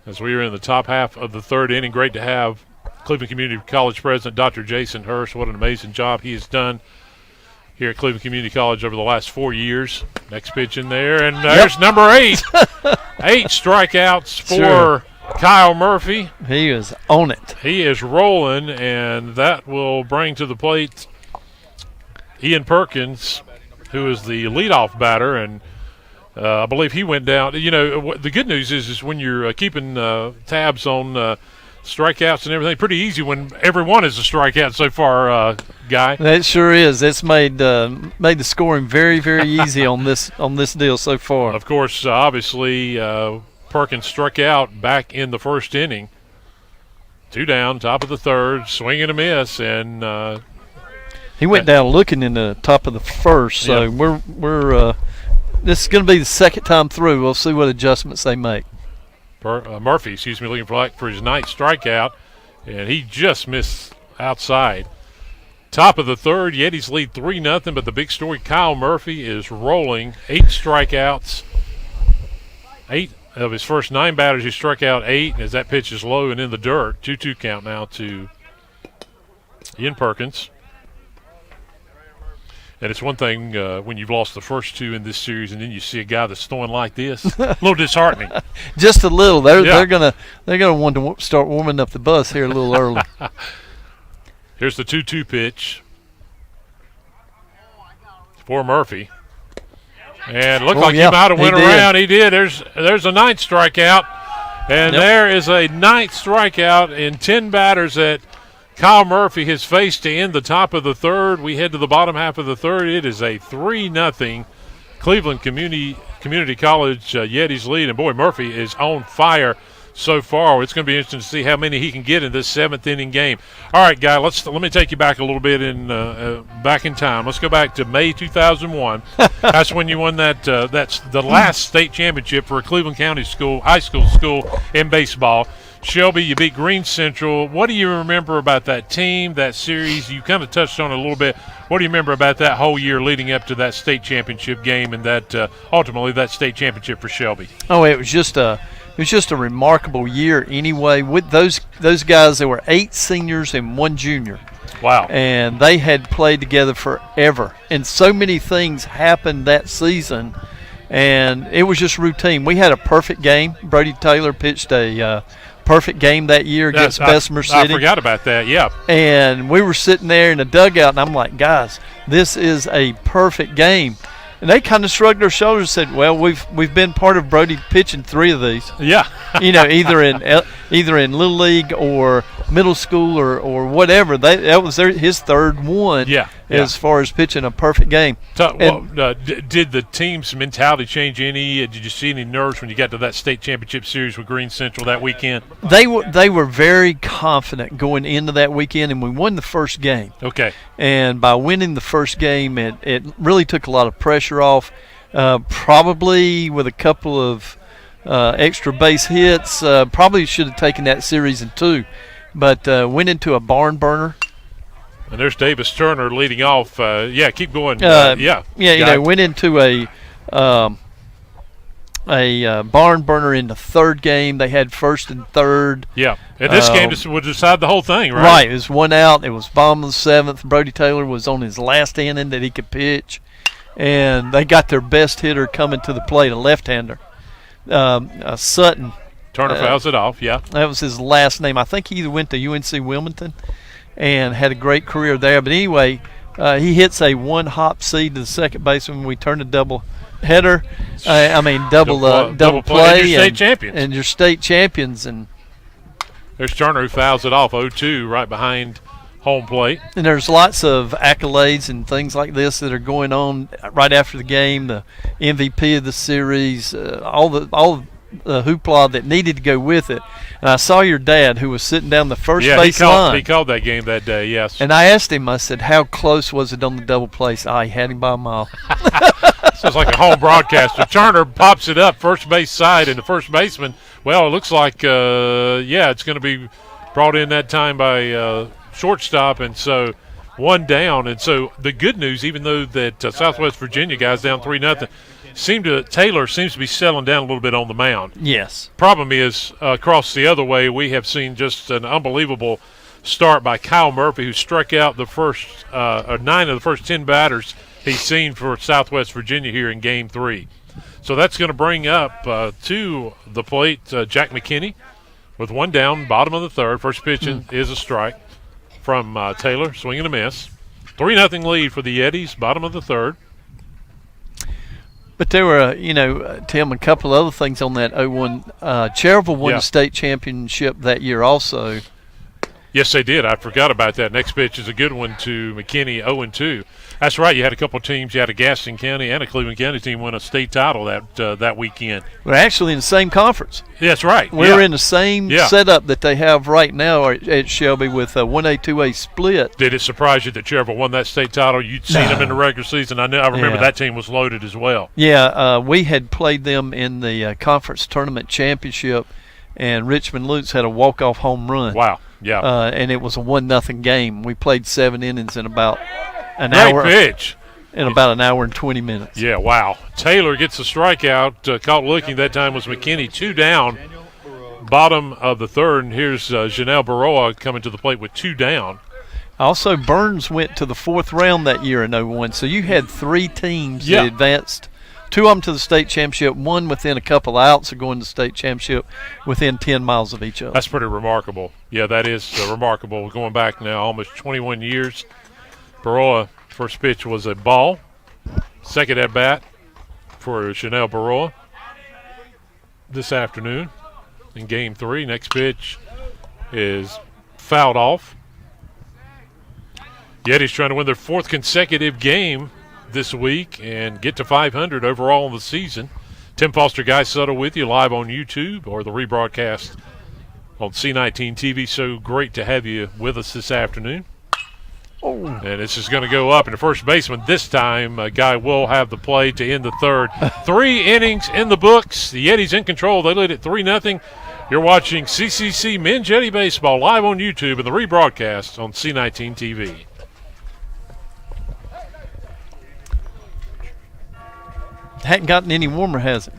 as we are in the top half of the third inning. Great to have Cleveland Community College president Dr. Jason Hurst. What an amazing job he has done here at Cleveland Community College over the last 4 years. Next pitch in there, and there's number 8. 8 strikeouts for Kyle Murphy. He is on it. He is rolling, and that will bring to the plate Ian Perkins, who is the leadoff batter, and I believe he went down. You know, the good news is when you're keeping tabs on strikeouts and everything. Pretty easy when everyone is a strikeout so far, Guy. That sure is. It's made the scoring very, very easy on this deal so far. Of course, obviously, Perkins struck out back in the first inning. 2 down, top of the third, swing and a miss, and he went down looking in the top of the first. So yeah. we're this is going to be the second time through. We'll see what adjustments they make. Murphy, looking for his ninth strikeout, and he just missed outside. Top of the third, Yetis lead 3-0, but the big story, Kyle Murphy is rolling. 8 strikeouts. 8 of his first 9 batters, he struck out 8 as that pitch is low and in the dirt. 2-2 count now to Ian Perkins. And it's one thing when you've lost the first 2 in this series, and then you see a guy that's throwing like this, a little disheartening. Just a little. They're gonna want to start warming up the bus here a little early. Here's the 2-2 pitch for Murphy, and it looked like he might have went around. He did. There's a 9th strikeout, and there is a 9th strikeout in 10 batters that Kyle Murphy has faced to end the top of the third. We head to the bottom half of the third. It is a 3-0 Cleveland Community College Yetis lead. And, boy, Murphy is on fire so far. It's going to be interesting to see how many he can get in this 7th inning game. All right, Guy, let me take you back a little bit back in time. Let's go back to May 2001. That's when you won that's the last state championship for a Cleveland County high school in baseball. Shelby, you beat Green Central. What do you remember about that team, that series? You kind of touched on it a little bit. What do you remember about that whole year leading up to that state championship game and that ultimately that state championship for Shelby? Oh, it was just a remarkable year anyway. With those guys, there were 8 seniors and 1 junior. Wow. And they had played together forever. And so many things happened that season, and it was just routine. We had a perfect game. Brody Taylor pitched a perfect game that year against Bessemer City. I forgot about that, yeah. And we were sitting there in the dugout, and I'm like, guys, this is a perfect game. And they kind of shrugged their shoulders and said, well, we've been part of Brody pitching 3 of these. Yeah. Either in Little League or middle school or whatever. That was his third one. Yeah. As far as pitching a perfect game. Did the team's mentality change any? Did you see any nerves when you got to that state championship series with Green Central that weekend? They were very confident going into that weekend, and we won the first game. Okay. And by winning the first game, it really took a lot of pressure off. Probably with a couple of extra base hits, probably should have taken that series in 2, but went into a barn burner. And there's Davis Turner leading off. Keep going. Went into a barn burner in the third game. They had first and third. Yeah, and this game would decide the whole thing, right? Right. It was 1 out. It was bottom of the 7th. Brody Taylor was on his last inning that he could pitch, and they got their best hitter coming to the plate, a left-hander, Sutton. Turner fouls it off. Yeah, that was his last name. I think he either went to UNC Wilmington and had a great career there. But anyway, he hits a 1-hop seed to the second baseman. We turn a double header. Double play. And your state champions. And your state champions. And there's Turner who fouls it off 0-2 right behind home plate. And there's lots of accolades and things like this that are going on right after the game. The MVP of the series, all the hoopla that needed to go with it. And I saw your dad, who was sitting down the first base line. He called that game that day, yes. And I asked him, I said, how close was it on the double play? He had him by a mile. Sounds like a home broadcaster. Turner pops it up first base side, and the first baseman, well, it looks like, it's going to be brought in that time by shortstop, and so 1 down. And so the good news, even though that Southwest Virginia guy's down 3-0, Taylor seems to be settling down a little bit on the mound. Yes. Problem is, across the other way, we have seen just an unbelievable start by Kyle Murphy, who struck out the first 9 of the first 10 batters he's seen for Southwest Virginia here in Game 3. So that's going to bring up to the plate Jack McKinney with 1 down, bottom of the third. First pitch is a strike from Taylor, swing and a miss. 3-0 lead for the Yetis, bottom of the third. But there were, Tim, a couple other things on that 0-1. Cherville won the state championship that year also. Yes, they did. I forgot about that. Next pitch is a good one to McKinney, 0-2. That's right. You had a couple of teams. You had a Gaston County and a Cleveland County team win a state title that weekend. We're actually in the same conference. That's right. We're in the same setup that they have right now at Shelby with a 1A, 2A split. Did it surprise you that Cherville won that state title? You'd seen them in the regular season. I remember that team was loaded as well. Yeah, we had played them in the conference tournament championship, and Richmond Lutz had a walk-off home run. Wow. Yeah. And it was a 1-0 game. We played 7 innings in about an Great hour. pitch. In about an hour and 20 minutes. Yeah, wow. Taylor gets a strikeout. Caught looking that time was McKinney. 2 down. Bottom of the third. And here's Janelle Baroa coming to the plate with 2 down. Also, Burns went to the 4th round that year in 0-1. So you had 3 teams that advanced. 2 of them to the state championship, 1 within a couple outs of going to the state championship within 10 miles of each other. That's pretty remarkable. Yeah, that is remarkable. Going back now almost 21 years. Baroa, first pitch was a ball. Second at bat for Chanel Baroa this afternoon in Game 3. Next pitch is fouled off. Yetis trying to win their 4th consecutive game this week and get to 500 overall in the season. Tim Foster, Guy Sutter with you live on YouTube or the rebroadcast on C19 TV. So great to have you with us this afternoon. Oh. And this is going to go up. And the first baseman this time, Guy will have the play to end the third. 3 innings in the books. The Yetis in control. They lead at 3-0. You're watching CCC Men's Yeti Baseball live on YouTube and the rebroadcast on C19 TV. Hadn't gotten any warmer, has it?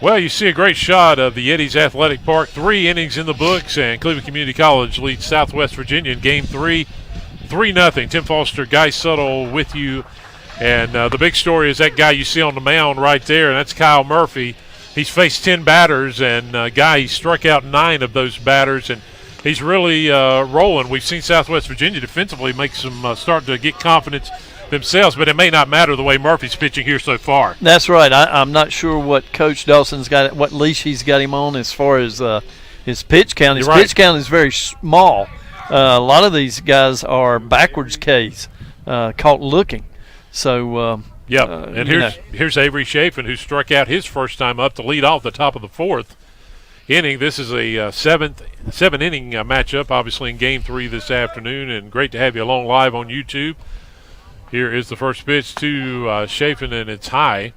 Well, you see a great shot of the Yetis Athletic Park. 3 innings in the books, and Cleveland Community College leads Southwest Virginia in Game 3, 3-0. Tim Foster, Guy Suttle with you. And the big story is that guy you see on the mound right there, and that's Kyle Murphy. He's faced 10 batters, and Guy, he struck out 9 of those batters, and he's really rolling. We've seen Southwest Virginia defensively make some start to get confidence themselves, but it may not matter the way Murphy's pitching here so far. That's right. I'm not sure what Coach Dawson's got, what leash he's got him on as far as his pitch count. His pitch count is very small. A lot of these guys are backwards Ks, caught looking. So and here's Avery Chafin, who struck out his first time up to lead off the top of the 4th inning. This is a 7-inning matchup, obviously in Game 3 this afternoon, and great to have you along live on YouTube. Here is the first pitch to Chafin, and it's high.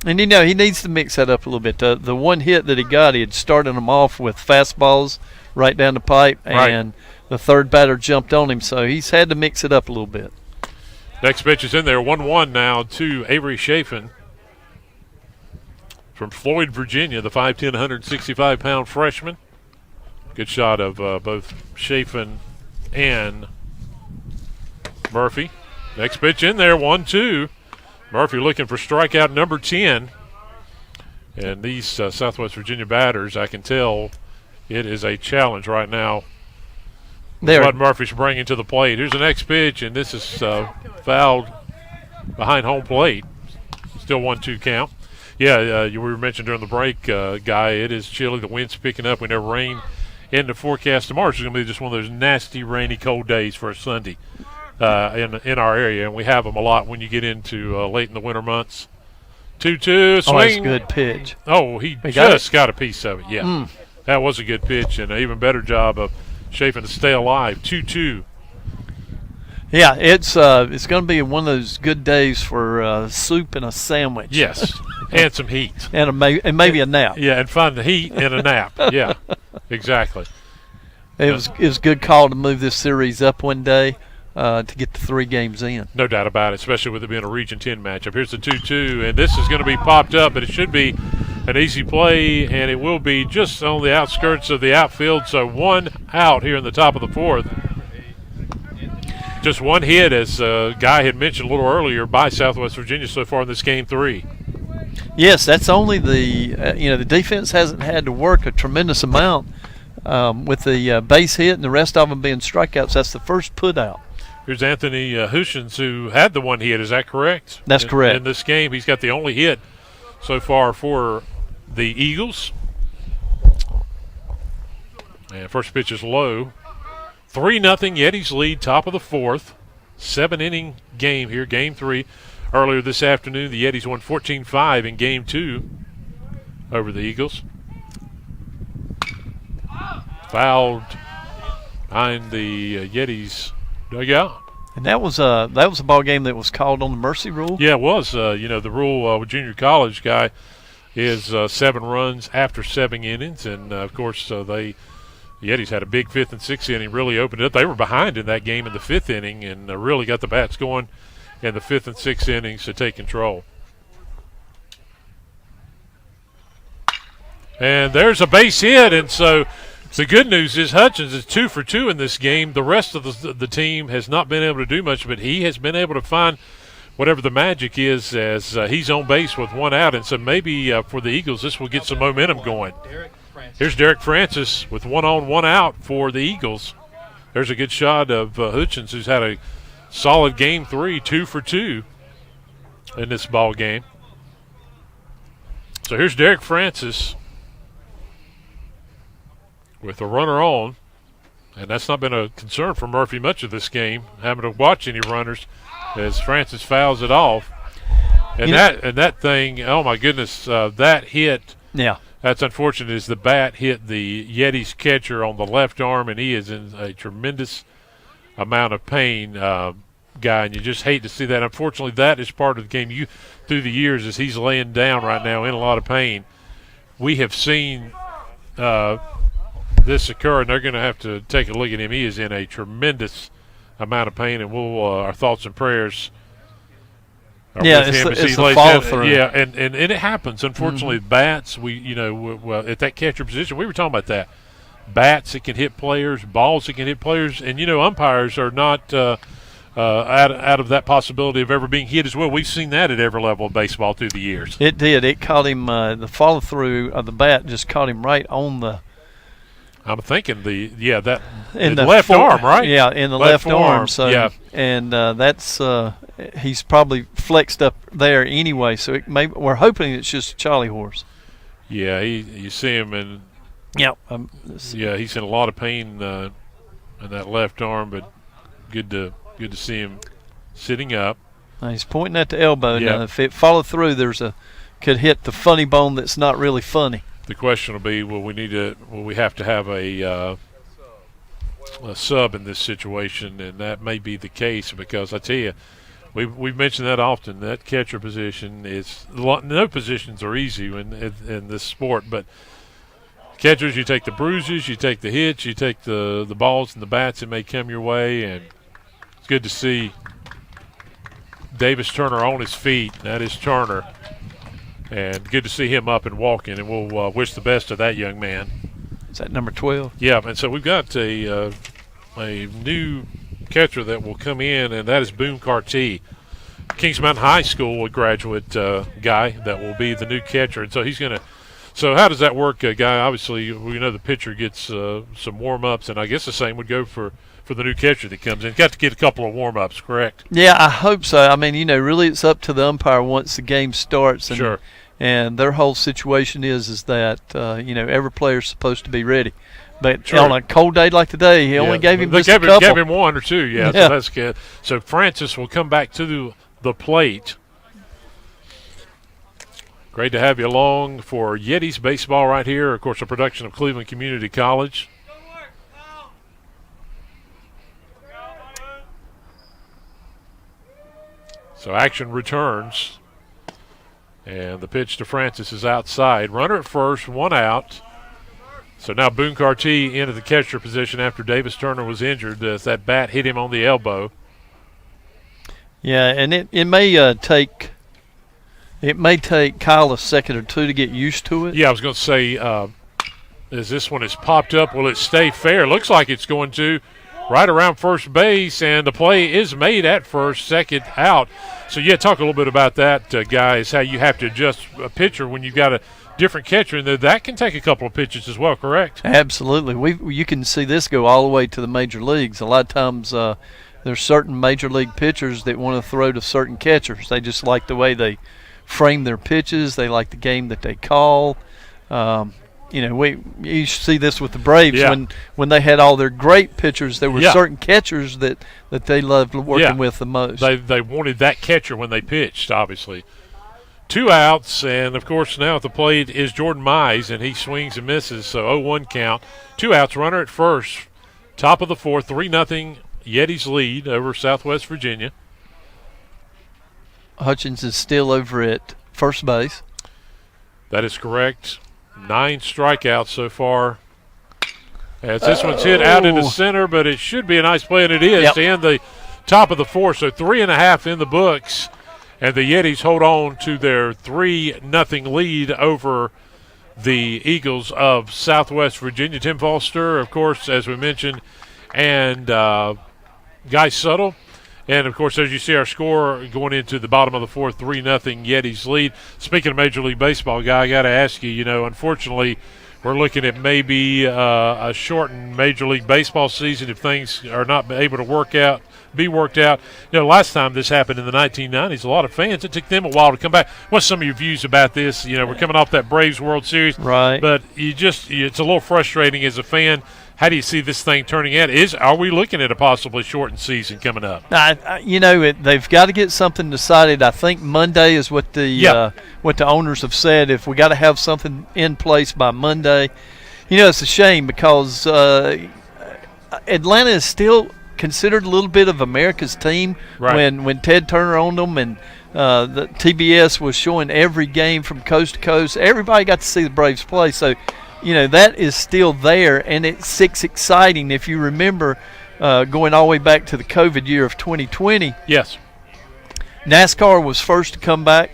And, he needs to mix that up a little bit. The one hit that he got, he had started him off with fastballs right down the pipe, and the third batter jumped on him, so he's had to mix it up a little bit. Next pitch is in there, 1-1 now to Avery Chafin from Floyd, Virginia, the 5'10", 165-pound freshman. Good shot of both Chafin and Murphy. Next pitch in there, 1-2. Murphy looking for strikeout number 10. And these Southwest Virginia batters, I can tell it is a challenge right now. What Murphy's bringing to the plate. Here's the next pitch, and this is fouled behind home plate. Still 1-2 count. Yeah, you were mentioned during the break, Guy, it is chilly. The wind's picking up. We know rain in the forecast. Tomorrow's going to be just one of those nasty, rainy, cold days for a Sunday. In our area, and we have them a lot when you get into late in the winter months. 2-2, swing. Oh, that's a good pitch. Oh, he just got a piece of it, yeah. That was a good pitch, and an even better job of Chafin to stay alive. 2-2. Yeah, it's going to be one of those good days for soup and a sandwich. Yes, and some heat. And maybe a nap. Yeah, and find the heat and a nap. Yeah, exactly. It was a good call to move this series up one day to get the 3 games in. No doubt about it, especially with it being a Region 10 matchup. Here's the 2-2, and this is going to be popped up, but it should be an easy play, and it will be just on the outskirts of the outfield, so 1 out here in the top of the 4th. Just 1 hit, as Guy had mentioned a little earlier, by Southwest Virginia so far in this game 3. Yes, that's only the the defense hasn't had to work a tremendous amount with the base hit and the rest of them being strikeouts. That's the first put out. Here's Anthony Hushins, who had the 1 hit. Is that correct? That's correct. In this game, he's got the only hit so far for the Eagles. And first pitch is low. 3-0 Yetis lead, top of the 4th. 7-inning game here, game 3. Earlier this afternoon, the Yetis won 14-5 in game 2 over the Eagles. Fouled behind the Yetis dugout. And that was a ball game that was called on the mercy rule. Yeah, it was. The rule with junior college, Guy, is 7 runs after 7 innings, and of course the Yetis had a big 5th and 6th inning, really opened it up. They were behind in that game in the 5th inning and really got the bats going in the 5th and 6th innings to take control. And there's a base hit, and so the good news is Hutchins is 2 for 2 in this game. The rest of the team has not been able to do much, but he has been able to find whatever the magic is as he's on base with 1 out. And so maybe for the Eagles, this will get some momentum going. Here's Derek Francis with 1 on, 1 out for the Eagles. There's a good shot of Hutchins, who's had a solid game 3, 2 for 2 in this ball game. So here's Derek Francis with a runner on, and that's not been a concern for Murphy much of this game, having to watch any runners as Francis fouls it off. And that thing, oh my goodness, that hit. Yeah. That's unfortunate, as the bat hit the Yetis catcher on the left arm, and he is in a tremendous amount of pain, Guy, and you just hate to see that. Unfortunately, that is part of the game. Through the years, as he's laying down right now in a lot of pain, we have seen this occur, and they're going to have to take a look at him. He is in a tremendous amount of pain, and we'll our thoughts and prayers are with him as he lays down. Yeah, and it happens. Unfortunately, bats, at that catcher position, we were talking about that. Bats that can hit players, balls that can hit players, and umpires are not out of that possibility of ever being hit as well. We've seen that at every level of baseball through the years. It did. It caught him. The follow through of the bat just caught him right on the. I'm thinking the left arm, right? Yeah, in the left arm. So yeah, and that's he's probably flexed up there anyway. So we're hoping it's just a Charlie horse. Yeah, you see him, and he's in a lot of pain in that left arm, but good to see him sitting up. Now he's pointing at the elbow. Yep. Now, if it followed through, could hit the funny bone that's not really funny. The question will be, will we have to have a sub in this situation, and that may be the case, because I tell you, we've mentioned that often. That catcher position is no positions are easy in this sport, but catchers, you take the bruises, you take the hits, you take the balls and the bats that may come your way, and it's good to see Davis Turner on his feet. That is Turner. And good to see him up and walking, and we'll wish the best of that young man. Is that number 12? Yeah, and so we've got a new catcher that will come in, and that is Boone Cartee, Kings Mountain High School graduate guy that will be the new catcher. And so he's going to – so how does that work, Guy? Obviously, we know the pitcher gets some warm-ups, and I guess the same would go for the new catcher that comes in. Got to get a couple of warm-ups, correct? Yeah, I hope so. I mean, really it's up to the umpire once the game starts. And, sure. And their whole situation is that, every player's supposed to be ready. But sure. On a cold day like today, he only gave him just a couple. Gave him 1 or 2, yeah, so that's good. So Francis will come back to the plate. Great to have you along for Yetis Baseball right here. Of course, a production of Cleveland Community College. So action returns. And the pitch to Francis is outside. Runner at first, one out. So now Boone Carty into the catcher position after Davis Turner was injured as that bat hit him on the elbow. Yeah, and it may take Kyle a second or two to get used to it. Yeah, I was going to say, as this one has popped up, will it stay fair? Looks like it's going to. Right around first base, and the play is made at first, second out. So, yeah, talk a little bit about that, guys, how you have to adjust a pitcher when you've got a different catcher, and that can take a couple of pitches as well, correct? Absolutely. You can see this go all the way to the major leagues. A lot of times there's certain major league pitchers that want to throw to certain catchers. They just like the way they frame their pitches. They like the game that they call. You see this with the Braves when they had all their great pitchers. There were certain catchers that they loved working with the most. They wanted that catcher when they pitched, obviously. 2 outs, and, of course, now at the plate is Jordan Mize, and he swings and misses, so 0-1 count. 2 outs, runner at first. Top of the fourth, 3-0 Yetis lead over Southwest Virginia. Hutchins is still over at first base. That is correct. 9 strikeouts so far. As this one's hit out into center, but it should be a nice play, and it is to end the top of the fourth. So 3.5 in the books, and the Yetis hold on to their 3-0 lead over the Eagles of Southwest Virginia. Tim Foster, of course, as we mentioned, and Guy Suttle. And, of course, as you see our score going into the bottom of the fourth, 3-0 Yetis lead. Speaking of Major League Baseball, Guy, I got to ask you, unfortunately, we're looking at maybe a shortened Major League Baseball season if things are not able to be worked out. Last time this happened in the 1990s, a lot of fans, it took them a while to come back. What's some of your views about this? We're coming off that Braves World Series. Right. But it's a little frustrating as a fan. How do you see this thing turning out? Are we looking at a possibly shortened season coming up? They've got to get something decided. I think Monday is what the owners have said. If we got to have something in place by Monday, it's a shame because Atlanta is still considered a little bit of America's team. Right. When Ted Turner owned them and the TBS was showing every game from coast to coast. Everybody got to see the Braves play. So. That is still there, and it's exciting. If you remember going all the way back to the COVID year of 2020. Yes. NASCAR was first to come back,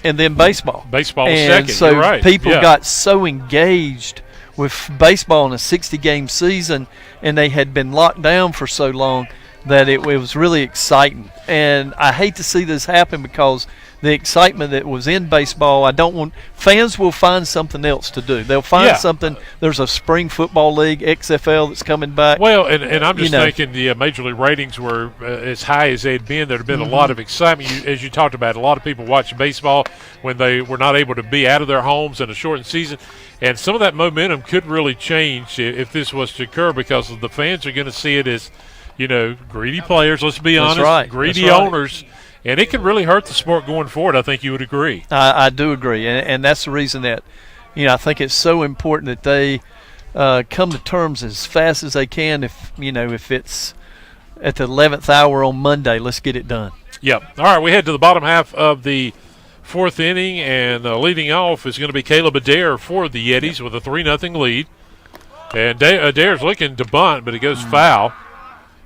and then baseball. Baseball was and second, so you're right. People got so engaged with baseball in a 60-game season, and they had been locked down for so long that it was really exciting. And I hate to see this happen because the excitement that was in baseball, fans will find something else to do. They'll find something. There's a spring football league, XFL, that's coming back. Well, and I'm just thinking the Major League ratings were as high as they'd been. There had been a lot of excitement. As you talked about, a lot of people watching baseball when they were not able to be out of their homes in a shortened season. And some of that momentum could really change if this was to occur because the fans are going to see it as, greedy players, let's be honest, greedy owners. And it could really hurt the sport going forward. I think you would agree. I do agree, and that's the reason that, I think it's so important that they come to terms as fast as they can. If it's at the 11th hour on Monday, let's get it done. Yep. All right, we head to the bottom half of the fourth inning, and leading off is going to be Caleb Adair for the Yetis with a 3-0 lead. And Adair's looking to bunt, but it goes foul.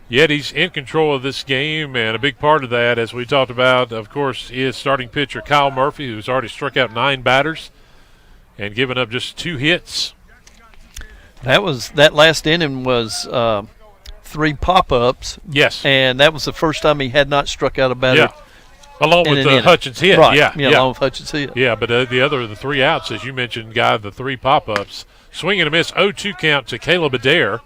Yetis in control of this game, and a big part of that, as we talked about, of course, is starting pitcher Kyle Murphy, who's already struck out 9 batters and given up just 2 hits. That last inning was 3 pop-ups. Yes. And that was the first time he had not struck out a batter. Yeah. Along with the Hutchins hit. Right. Yeah, along with Hutchins hit. Yeah, but the 3 outs, as you mentioned, Guy, the 3 pop-ups. Swing and a miss, 0-2 count to Caleb Adair.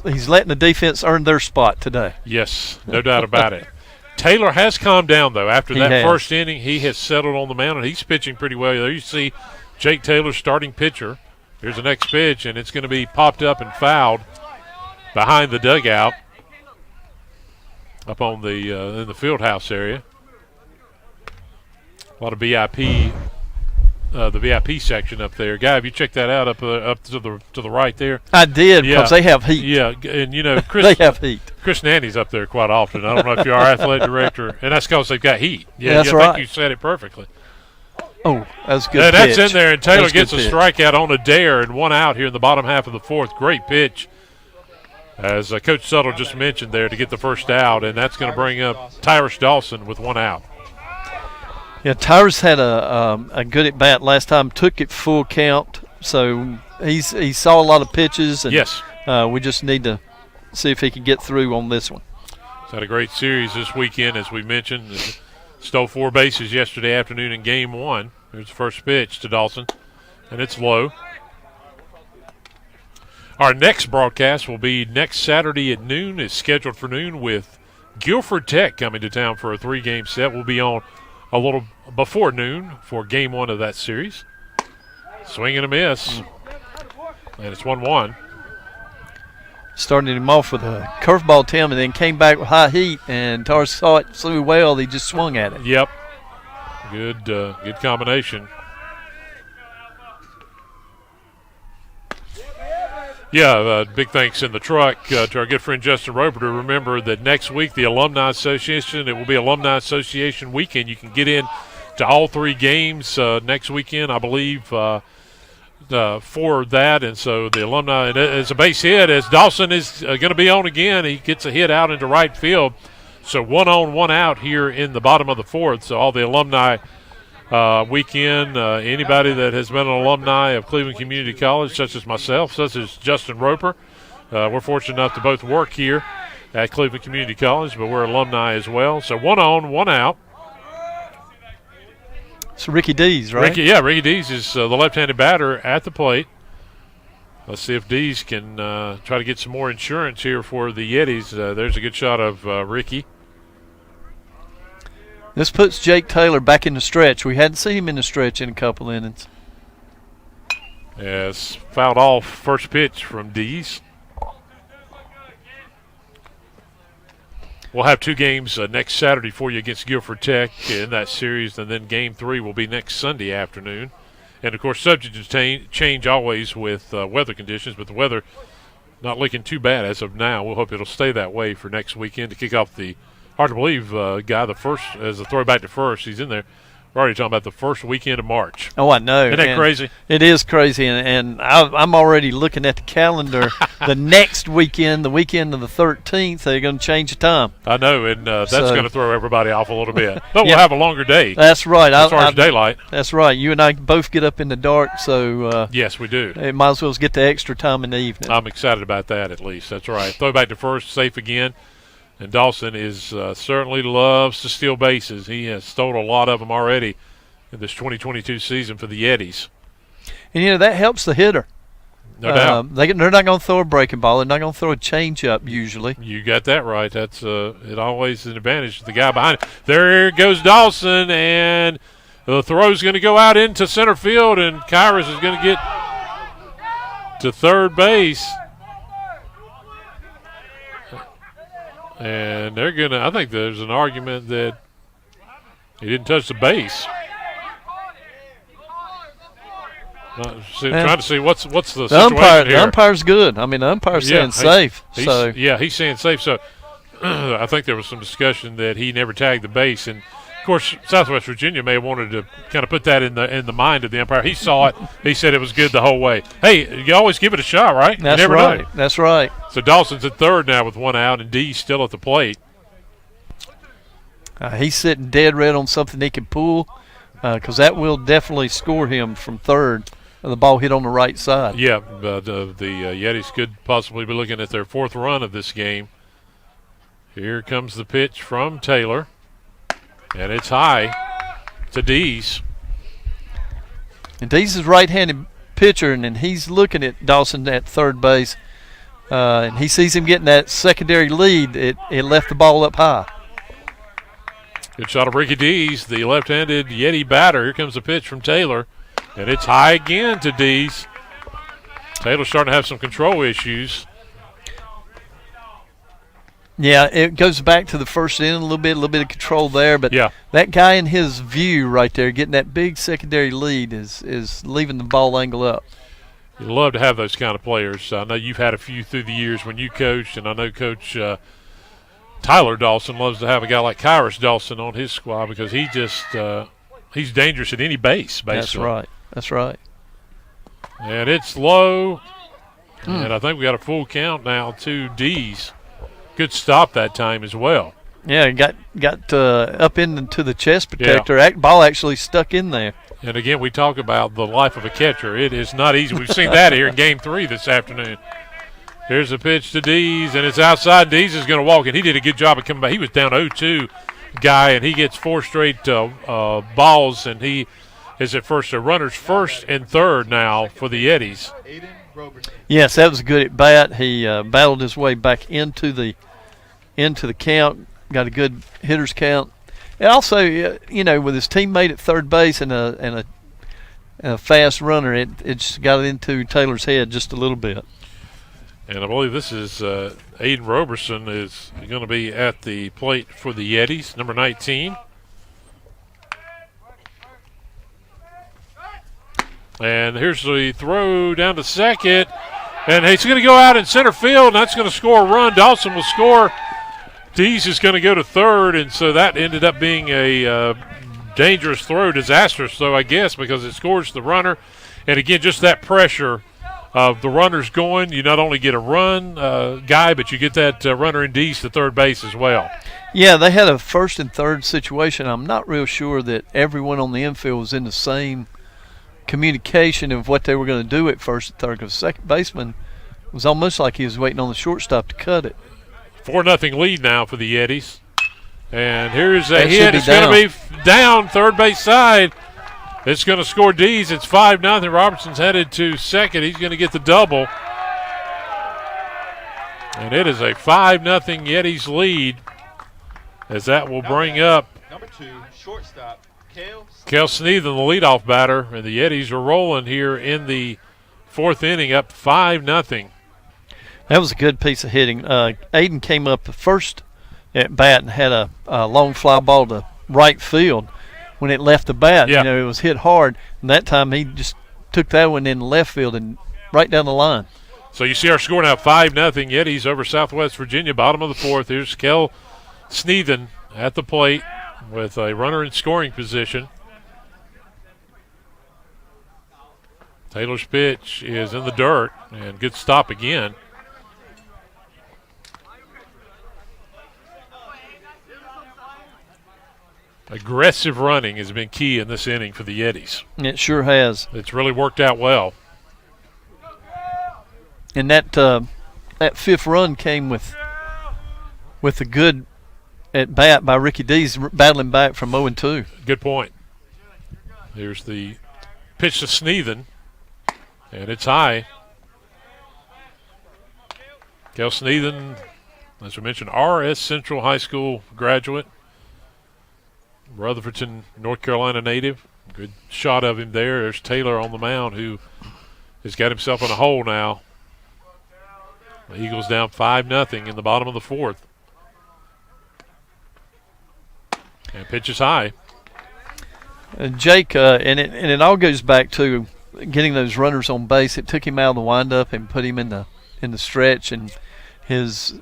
He's letting the defense earn their spot today. Yes, no doubt about it. Taylor has calmed down, though. After that first inning, he has settled on the mound, and he's pitching pretty well. There you see Jake Taylor, starting pitcher. Here's the next pitch, and it's going to be popped up and fouled behind the dugout up on the in the field house area. A lot of VIP, the VIP section up there. Guy, have you checked that out up to the right there? I did, because they have heat. Yeah, and you know, They have heat. Chris Nanny's up there quite often. I don't know if you're our athletic director, and that's because they've got heat. Yeah, That's I right. think you said it perfectly. Oh, that's good. Yeah, that's pitch. in there, and Taylor That's gets a good pitch. strikeout on a dare and 1 out here in the bottom half of the fourth. Great pitch, as Coach Suttle just mentioned there, to get the first out, and that's going to bring up Tyrus Dawson with 1 out. Yeah, Tyrus had a good at bat last time. Took it full count, so he saw a lot of pitches. And, yes, we just need to see if he can get through on this one. he's had a great series this weekend, as we mentioned. Stole 4 bases yesterday afternoon in Game 1. Here's the first pitch to Dawson, and it's low. Our next broadcast will be next Saturday at noon. It's scheduled for noon with Guilford Tech coming to town for a 3-game set. We'll be on a little before noon for Game 1 of that series. Swing and a miss, and it's 1-1. Started him off with a curveball, Tim, and then came back with high heat, and Tyrus saw it so well he just swung at it. Yep. Good combination. Yeah, big thanks in the truck to our good friend Justin Roper. To remember that next week, the Alumni Association, it will be Alumni Association weekend. You can get in to all 3 games next weekend, I believe, for that. And so the Alumni, and it's a base hit, as Dawson is going to be on again. He gets a hit out into right field. So 1 on, 1 out here in the bottom of the fourth. So all the Alumni weekend, anybody that has been an alumni of Cleveland Community College, such as myself, such as Justin Roper, we're fortunate enough to both work here at Cleveland Community College, but we're alumni as well. So 1 on, 1 out. It's Ricky Dees, right? Ricky Dees is the left-handed batter at the plate. Let's see if Dees can try to get some more insurance here for the Yetis. There's a good shot of Ricky. This puts Jake Taylor back in the stretch. We hadn't seen him in the stretch in a couple innings. Yes, fouled off first pitch from Dees. We'll have 2 games next Saturday for you against Guilford Tech in that series, and then Game 3 will be next Sunday afternoon. And, of course, subject to change always with weather conditions, but the weather not looking too bad as of now. We'll hope it'll stay that way for next weekend to kick off the, hard to believe, guy, the first, as a throwback to first, he's in there. We're already talking about the first weekend of March. Oh, I know. Isn't that crazy? It is crazy, and I'm already looking at the calendar. The next weekend, the weekend of the 13th, they're going to change the time. I know, and that's going to throw everybody off a little bit. But we'll have a longer day. That's right. As far as daylight. That's right. You and I both get up in the dark, so yes, we do. It might as well get the extra time in the evening. I'm excited about that, at least. That's right. Throw back to first, safe again. And Dawson is certainly loves to steal bases. He has stolen a lot of them already in this 2022 season for the Yetis. And, that helps the hitter. No doubt. They're not going to throw a breaking ball. They're not going to throw a changeup usually. You got that right. That's it always is an advantage to the guy behind it. There goes Dawson, and the throw's going to go out into center field, and Kyrus is going to get to third base. And they're going to – I think there's an argument that he didn't touch the base. Trying to see what's the situation here. The umpire's good. I mean, the umpire's saying safe. He's saying safe. So I think there was some discussion that he never tagged the base. And, of course, Southwest Virginia may have wanted to kind of put that in the mind of the umpire. He saw it. He said it was good the whole way. Hey, you always give it a shot, right? That's you never right. know. That's right. So Dawson's at third now with 1 out, and D's still at the plate. He's sitting dead red on something he can pull because that will definitely score him from third. The ball hit on the right side. Yeah, but the Yetis could possibly be looking at their 4th run of this game. Here comes the pitch from Taylor, and it's high to Dees. And Dees is right-handed pitcher, and he's looking at Dawson at third base, and he sees him getting that secondary lead. It left the ball up high. Good shot of Ricky Dees, the left-handed Yeti batter. Here comes the pitch from Taylor. And it's high again to Dees. Taylor's starting to have some control issues. Yeah, it goes back to the first inning a little bit of control there. But Yeah. that guy in his view right there, getting that big secondary lead, is leaving the ball angle up. You love to have those kind of players. I know you've had a few through the years when you coached, and I know Coach Tyler Dawson loves to have a guy like Kyrus Dawson on his squad because he just he's dangerous at any base, basically. That's right. And it's low, and I think we got a full count now to D's. Good stop that time as well. Yeah, got up into the chest protector. Yeah. Ball actually stuck in there. And again, we talk about the life of a catcher. It is not easy. We've seen that here in Game 3 this afternoon. Here's a pitch to Dees, and it's outside. Dees is going to walk, and he did a good job of coming back. He was down 0-2 guy, and he gets 4 straight balls, and he is at first. So runners first and third now for the Yetis. Yes, that was good at bat. He battled his way back into the count, got a good hitter's count. And also, with his teammate at third base and a fast runner, it just got into Taylor's head just a little bit. And I believe this is Aiden Roberson is going to be at the plate for the Yetis, number 19. And here's the throw down to second. And he's going to go out in center field, and that's going to score a run. Dawson will score. Dees is going to go to third, and so that ended up being a dangerous throw, disastrous throw, I guess, because it scores the runner. And, again, just that pressure of the runners going. You not only get a run guy, but you get that runner in Dees to third base as well. Yeah, they had a first and third situation. I'm not real sure that everyone on the infield was in the same communication of what they were going to do at first and third, because second baseman was almost like he was waiting on the shortstop to cut it. 4-0 lead now for the Yetis. And here's a hit. It's going to be down third base side. It's going to score D's. It's 5-0. Robertson's headed to second. He's going to get the double. And it is a 5-0 Yetis lead, as that will bring up number 2, shortstop, Kel Sneathan, the leadoff batter. And the Yetis are rolling here in the fourth inning, up 5-0. That was a good piece of hitting. Aiden came up the first at bat and had a long fly ball to right field. When it left the bat, it was hit hard. And that time he just took that one in left field and right down the line. So you see our score now, 5-0 Yetis over Southwest Virginia, bottom of the fourth. Here's Kel Sneathan at the plate with a runner in scoring position. Taylor's pitch is in the dirt, and good stop again. Aggressive running has been key in this inning for the Yetis. It sure has. It's really worked out well. And that fifth run came with a good at bat by Ricky Dees, battling back from 0-2. Good point. Here's the pitch to Sneathan, and it's high. Kel Sneathan, as we mentioned, R.S. Central High School graduate. Rutherfordton, North Carolina native. Good shot of him there. There's Taylor on the mound, who has got himself in a hole now. The Eagles down 5-0 in the bottom of the fourth. And pitch is high. Jake, and it all goes back to getting those runners on base. It took him out of the windup and put him in the stretch, and his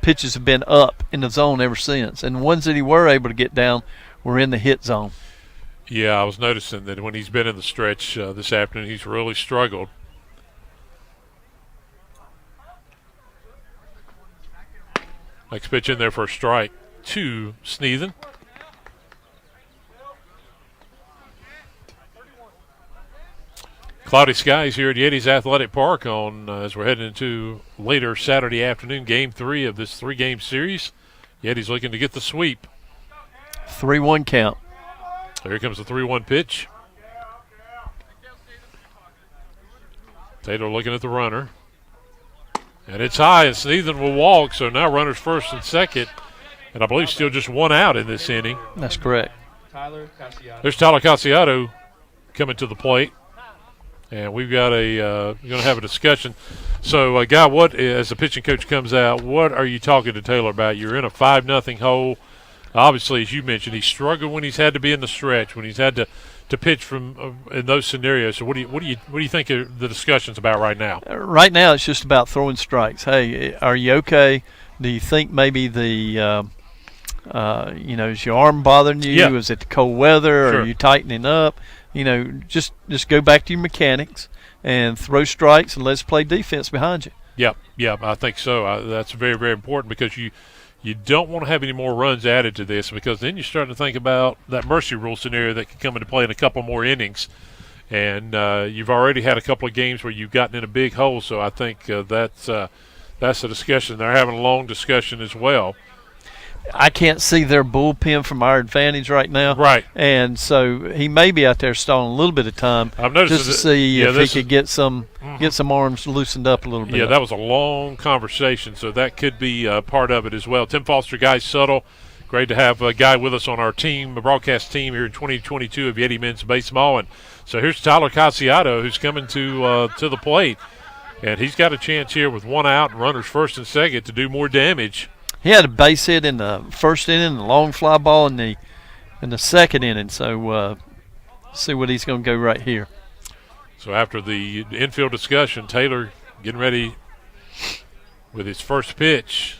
pitches have been up in the zone ever since. And the ones that he were able to get down were in the hit zone. Yeah, I was noticing that when he's been in the stretch this afternoon, he's really struggled. Next pitch in there for a strike to Sneathan. Cloudy skies here at Yetis Athletic Park as we're heading into later Saturday afternoon, Game 3 of this 3-game series. Yetis looking to get the sweep. 3-1 count. Here comes the 3-1 pitch. Taylor looking at the runner. And it's high, and Sneathan will walk, so now runners first and second. And I believe still just one out in this inning. That's correct. There's Tyler Casiato coming to the plate. And we've got going to have a discussion. So, Guy, as the pitching coach comes out, what are you talking to Taylor about? You're in a 5-0 hole. Obviously, as you mentioned, he's struggled when he's had to be in the stretch, when he's had to pitch from in those scenarios. So, what do you think the discussion's about right now? Right now, it's just about throwing strikes. Hey, are you okay? Do you think maybe is your arm bothering you? Yeah. Is it the cold weather? Sure. Are you tightening up? Just go back to your mechanics and throw strikes, and let's play defense behind you. Yep, I think so. That's very, very important because you don't want to have any more runs added to this, because then you're starting to think about that mercy rule scenario that could come into play in a couple more innings. And you've already had a couple of games where you've gotten in a big hole, so I think that's a discussion. They're having a long discussion as well. I can't see their bullpen from our advantage right now. Right. And so he may be out there stalling a little bit of time I've noticed just to see if he could get some arms loosened up a little bit. Yeah, that was a long conversation, so that could be part of it as well. Tim Foster, Guy Subtle, great to have a guy with us on our team, a broadcast team here in 2022 of Yeti Men's Baseball. And so here's Tyler Casiato, who's coming to the plate, and he's got a chance here with one out and runners first and second to do more damage. He had a base hit in the first inning, the long fly ball in the second inning. So see what he's going to go right here. So after the infield discussion, Taylor getting ready with his first pitch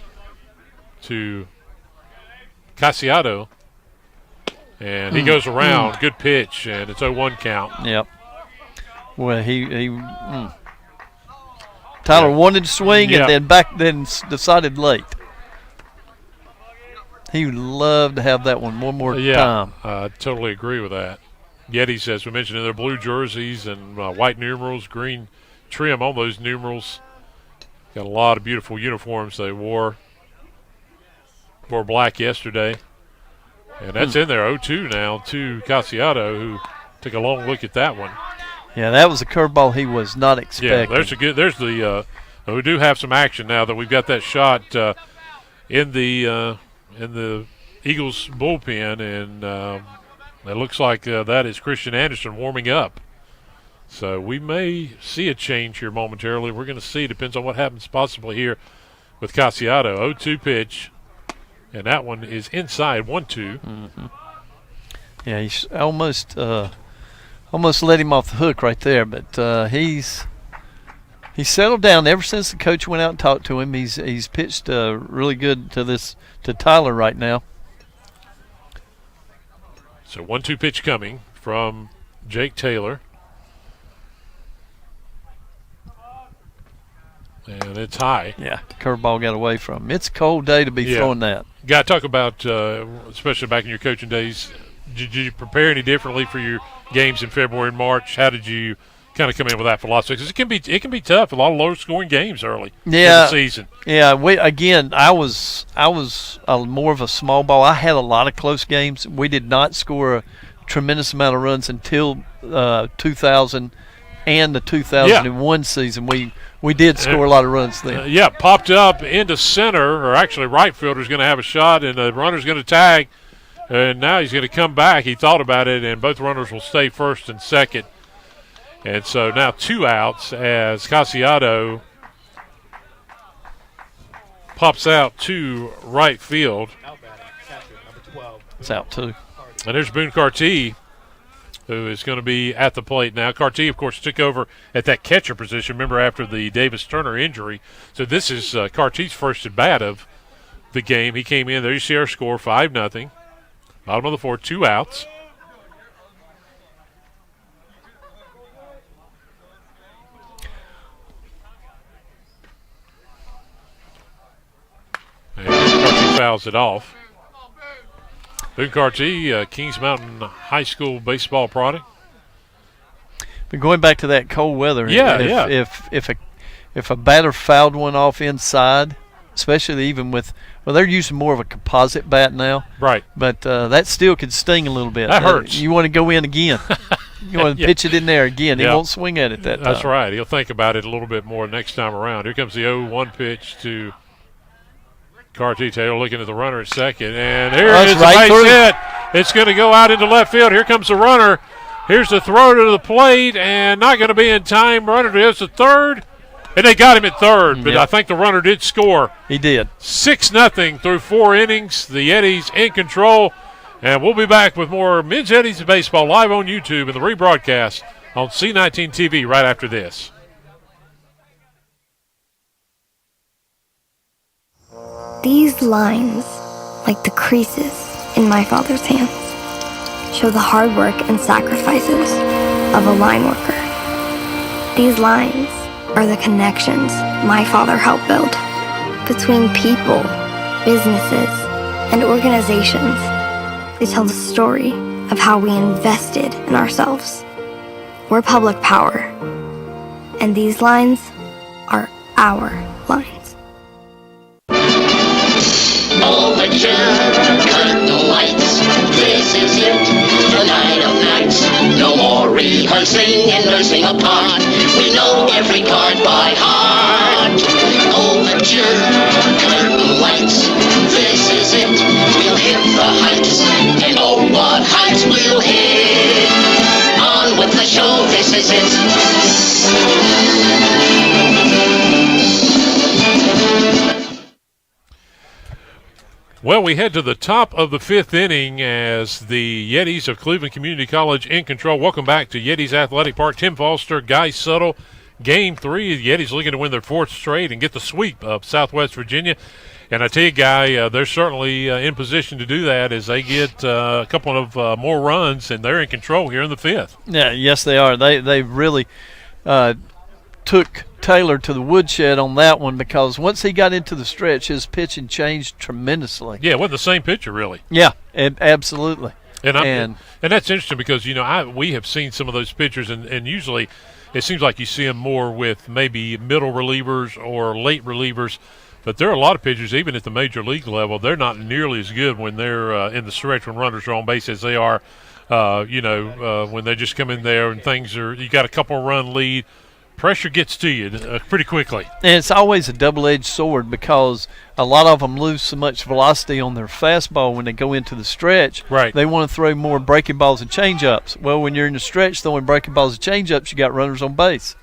to Casiato. And he goes around. Good pitch, and it's 0-1 count. Yep. Well, Tyler wanted to swing and then decided late. He would love to have that one more time. I totally agree with that. Yetis, as we mentioned, in their blue jerseys and white numerals, green trim on those numerals. Got a lot of beautiful uniforms they wore. Wore black yesterday. And that's in there 0-2 now to Casiato, who took a long look at that one. Yeah, that was a curveball he was not expecting. Yeah, we do have some action now that we've got that shot in the Eagles bullpen, and it looks like that is Christian Anderson warming up. So we may see a change here momentarily. We're going to see. Depends on what happens possibly here with Casiato. 0-2 pitch, and that one is inside 1-2. Mm-hmm. Yeah, he's almost let him off the hook right there, but he's settled down ever since the coach went out and talked to him. He's pitched really good to Tyler right now. So 1-2 pitch coming from Jake Taylor. And it's high. Yeah, curveball got away from him. It's a cold day to be throwing that. Got to talk about, especially back in your coaching days, did you prepare any differently for your games in February and March? How did you kind of come in with that philosophy? Because it can be tough. A lot of low-scoring games early in the season. Yeah. I was more of a small ball. I had a lot of close games. We did not score a tremendous amount of runs until 2000 and the 2001 season. We did score a lot of runs then. Popped up into center, or actually right fielder's going to have a shot, and the runner's going to tag. And now he's going to come back. He thought about it, and both runners will stay first and second. And so now 2 outs as Casiato pops out to right field. It's out too. And there's Boone Carty, who is going to be at the plate now. Carty, of course, took over at that catcher position, remember, after the Davis-Turner injury. So this is Carty's first at bat of the game. He came in. There you see our score, 5-0. Bottom of the 4th, 2 outs. And Carty fouls it off. Boone Carty, Kings Mountain High School baseball product. But going back to that cold weather, if a batter fouled one off inside, especially even with, they're using more of a composite bat now. Right. But that still could sting a little bit. That hurts. You want to go in again. You want to pitch it in there again. He won't swing at it that time. That's right. He'll think about it a little bit more next time around. Here comes the 0-1 pitch to Carty. Taylor looking at the runner at second. And here it is, a base hit. It's going to go out into left field. Here comes the runner. Here's the throw to the plate, and not going to be in time. Runner is the third, and they got him at third, but Yep. I think the runner did score. He did. 6-0 through 4 innings. The Yetis in control, and we'll be back with more Men's Yetis Baseball live on YouTube and the rebroadcast on C19 TV right after this. These lines, like the creases in my father's hands, show the hard work and sacrifices of a line worker. These lines are the connections my father helped build between people, businesses, and organizations. They tell the story of how we invested in ourselves. We're public power, and these lines are our lines. Overture, curtain lights, this is it, the night of nights. No more rehearsing and nursing a part. We know every card by heart. Overture, curtain lights, this is it. We'll hit the heights, and oh, what heights we'll hit. On with the show, this is it. Well, we head to the top of the 5th inning as the Yetis of Cleveland Community College in control. Welcome back to Yetis Athletic Park. Tim Foster, Guy Suttle. Game 3, the Yetis looking to win their 4th straight and get the sweep of Southwest Virginia. And I tell you, Guy, they're certainly in position to do that as they get a couple of more runs, and they're in control here in the 5th. Yeah, yes, they are. They really took Taylor to the woodshed on that one because once he got into the stretch, his pitching changed tremendously. Yeah, it wasn't the same pitcher, really. Yeah, absolutely. And that's interesting because, you know, we have seen some of those pitchers, and usually it seems like you see them more with maybe middle relievers or late relievers. But there are a lot of pitchers, even at the major league level, they're not nearly as good when they're in the stretch when runners are on base as they are, when they just come in there and you got a couple run lead. Pressure gets to you pretty quickly. And it's always a double-edged sword because a lot of them lose so much velocity on their fastball when they go into the stretch. Right. They want to throw more breaking balls and change-ups. Well, when you're in the stretch throwing breaking balls and change-ups, you got runners on base.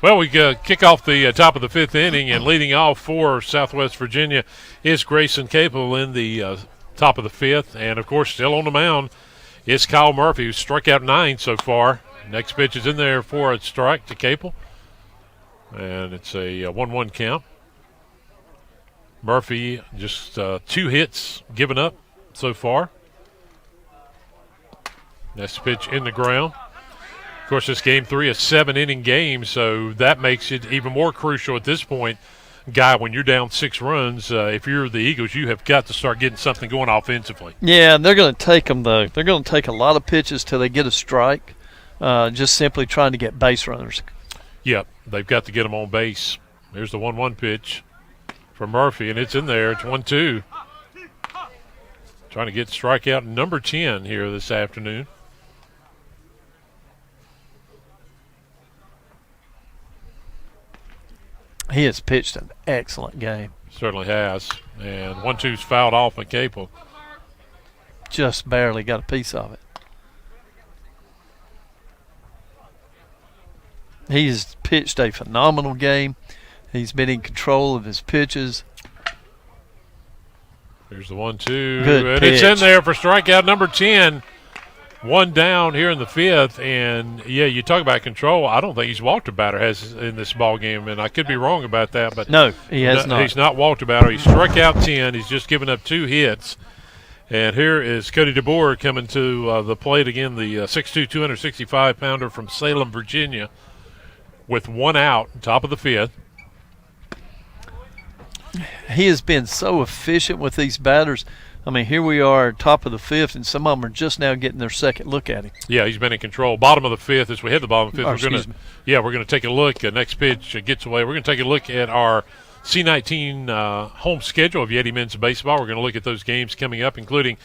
Well, we kick off the top of the 5th inning, and leading off for Southwest Virginia is Grayson Capel in the top of the 5th. And, of course, still on the mound is Kyle Murphy, who's struck out 9 so far. Next pitch is in there for a strike to Capel. And it's a 1-1 count. Murphy just 2 hits given up so far. Next pitch in the ground. Of course, this Game 3 is a 7-inning game, so that makes it even more crucial at this point. Guy, when you're down 6 runs, if you're the Eagles, you have got to start getting something going offensively. Yeah, they're going to take them, though. They're going to take a lot of pitches till they get a strike, just simply trying to get base runners. Yep, they've got to get them on base. There's the 1-1 pitch for Murphy, and it's in there. It's 1-2. Trying to get strikeout number 10 here this afternoon. He has pitched an excellent game. Certainly has. And 1-2's fouled off McCapel. Just barely got a piece of it. He has pitched a phenomenal game. He's been in control of his pitches. There's the 1-2. Good and pitch. It's in there for strikeout number 10. 1 down here in the 5th. And, yeah, you talk about control. I don't think he's walked a batter in this ball game, and I could be wrong about that. But no, he has not. He's not walked a batter. He struck out 10. He's just given up 2 hits. And here is Cody DeBoer coming to the plate again, the 6'2", 265-pounder from Salem, Virginia, with 1 out, top of the 5th. He has been so efficient with these batters. I mean, here we are, top of the 5th, and some of them are just now getting their second look at him. Yeah, he's been in control. Bottom of the 5th, as we hit the bottom of the 5th, we're going to take a look. Next pitch gets away. We're going to take a look at our C19 home schedule of Yeti men's baseball. We're going to look at those games coming up, including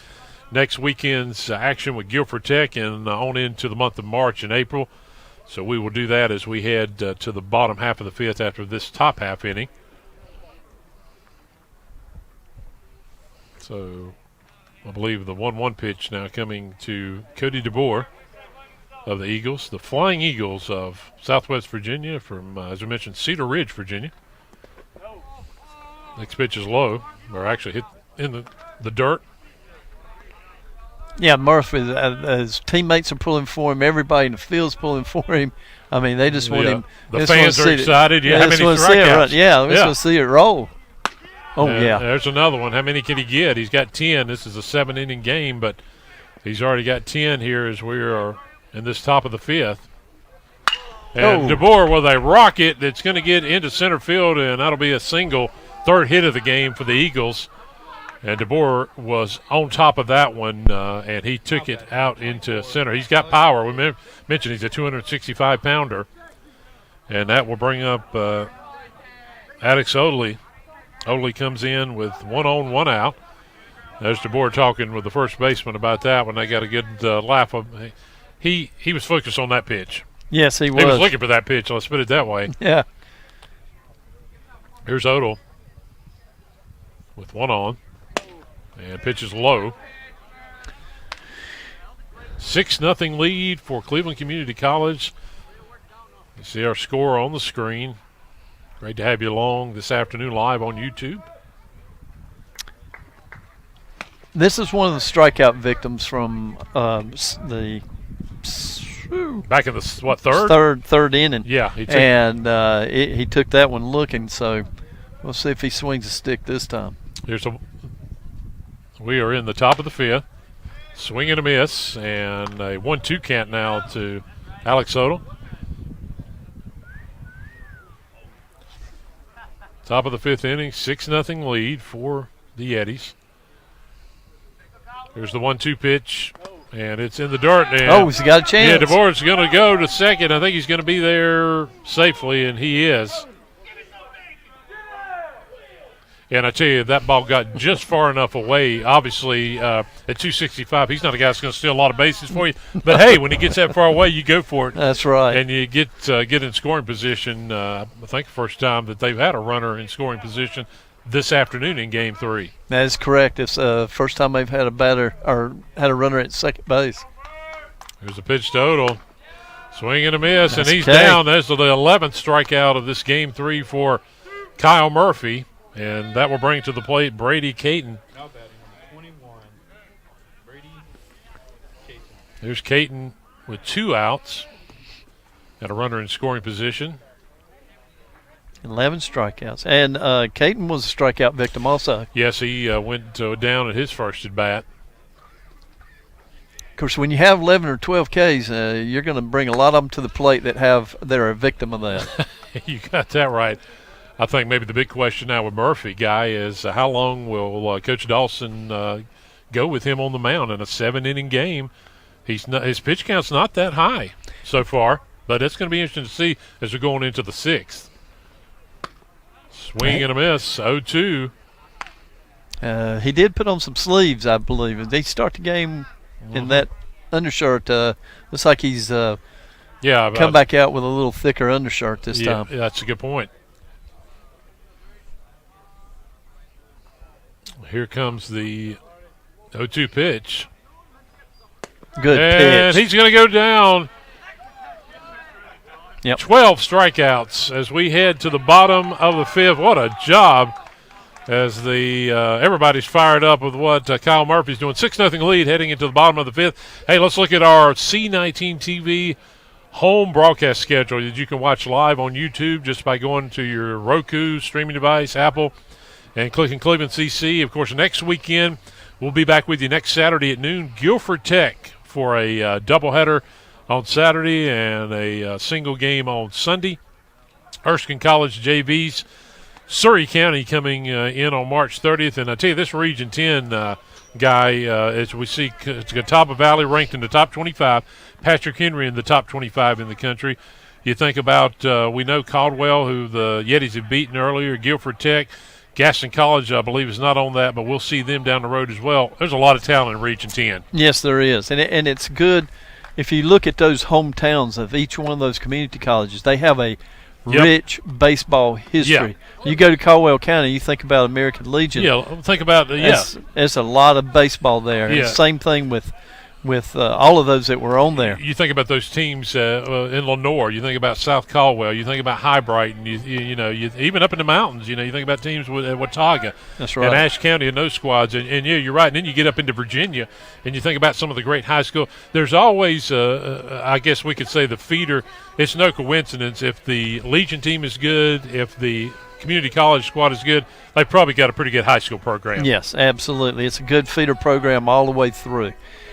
next weekend's action with Guilford Tech and on into the month of March and April. So we will do that as we head to the bottom half of the 5th after this top half inning. So I believe the 1-1 pitch now coming to Cody DeBoer. of the Eagles, the Flying Eagles of Southwest Virginia from, as we mentioned, Cedar Ridge, Virginia. Next pitch is low, or actually hit in the dirt. Yeah, Murphy, his teammates are pulling for him. Everybody in the field's pulling for him. I mean, they just want him. The fans are excited. Yeah, how many strikeouts? Yeah, we just want to see it roll. Oh, yeah. There's another one. How many can he get? He's got 10. This is a 7-inning game, but he's already got 10 here as we are in this top of the fifth. And DeBoer with a rocket that's going to get into center field, and that'll be a single, third hit of the game for the Eagles. And DeBoer was on top of that one, and he took it out into center. He's got power. We mentioned he's a 265-pounder. And that will bring up Alex Odley. Odley comes in with 1 on, 1 out. There's DeBoer talking with the first baseman about that when they got a good laugh. He was focused on that pitch. Yes, he was. He was looking for that pitch, let's put it that way. Yeah. Here's Odell with 1 on. And pitch is low. 6-0 lead for Cleveland Community College. You see our score on the screen. Great to have you along this afternoon live on YouTube. This is one of the strikeout victims from the back in the third inning. Yeah, he took that one looking. So we'll see if he swings a stick this time. We are in the top of the fifth. Swing and a miss, and a 1-2 count now to Alex Odell. Top of the fifth inning, 6-0 lead for the Yetis. Here's the 1-2 pitch, and it's in the dirt. And he's got a chance. Yeah, DeBoer's going to go to second. I think he's going to be there safely, and he is. And I tell you, that ball got just far enough away. Obviously, at 265, he's not a guy that's going to steal a lot of bases for you. But, hey, when he gets that far away, you go for it. That's right. And you get in scoring position. I think the first time that they've had a runner in scoring position this afternoon in Game 3. That is correct. It's the first time they've had a batter or had a runner at second base. Here's a pitch to Odell. Swing and a miss, That's and he's okay. down. That's the 11th strikeout of this Game 3 for Kyle Murphy. And that will bring to the plate Brady Caton. Now batting on 21, Brady Caton. There's Caton with 2 outs and a runner in scoring position. 11 strikeouts. And Caton was a strikeout victim also. Yes, he went down at his first at bat. Of course, when you have 11 or 12 Ks, you're going to bring a lot of them to the plate that are a victim of that. You got that right. I think maybe the big question now with Murphy, Guy, is how long will Coach Dawson go with him on the mound in a 7-inning game? His pitch count's not that high so far, but it's going to be interesting to see as we're going into the 6th. Swing and a miss, 0-2. He did put on some sleeves, I believe. Did he start the game in that undershirt? Looks like he's come back out with a little thicker undershirt this time. Yeah, that's a good point. Here comes the 0-2 pitch. Good pitch. And he's going to go down. Yep. 12 strikeouts as we head to the bottom of the 5th. What a job as everybody's fired up with what Kyle Murphy's doing. 6-0 lead heading into the bottom of the 5th. Hey, let's look at our C19 TV home broadcast schedule that you can watch live on YouTube just by going to your Roku streaming device, Apple, and clicking ClevelandCC. Of course, next weekend, we'll be back with you next Saturday at noon. Guilford Tech for a doubleheader on Saturday and a single game on Sunday. Erskine College JVs, Surrey County coming in on March 30th. And I tell you, this Region 10 guy, as we see, Catawba Valley ranked in the top 25. Patrick Henry in the top 25 in the country. You think about, we know Caldwell, who the Yetis have beaten earlier, Guilford Tech. Gaston College, I believe, is not on that, but we'll see them down the road as well. There's a lot of talent in Region 10. Yes, there is. And it's good if you look at those hometowns of each one of those community colleges. They have a rich baseball history. Yeah. You go to Caldwell County, you think about American Legion. Yeah, think about, There's a lot of baseball there. Yeah. And same thing with with all of those that were on there. You think about those teams in Lenore. You think about South Caldwell. You think about High Brighton. You even up in the mountains. You think about teams with Watauga. That's right. And Ashe County and those squads. And yeah, you're right. And then you get up into Virginia, and you think about some of the great high school. There's always, I guess we could say, the feeder. It's no coincidence if the Legion team is good, if the community college squad is good, they've probably got a pretty good high school program. Yes, absolutely. It's a good feeder program all the way through.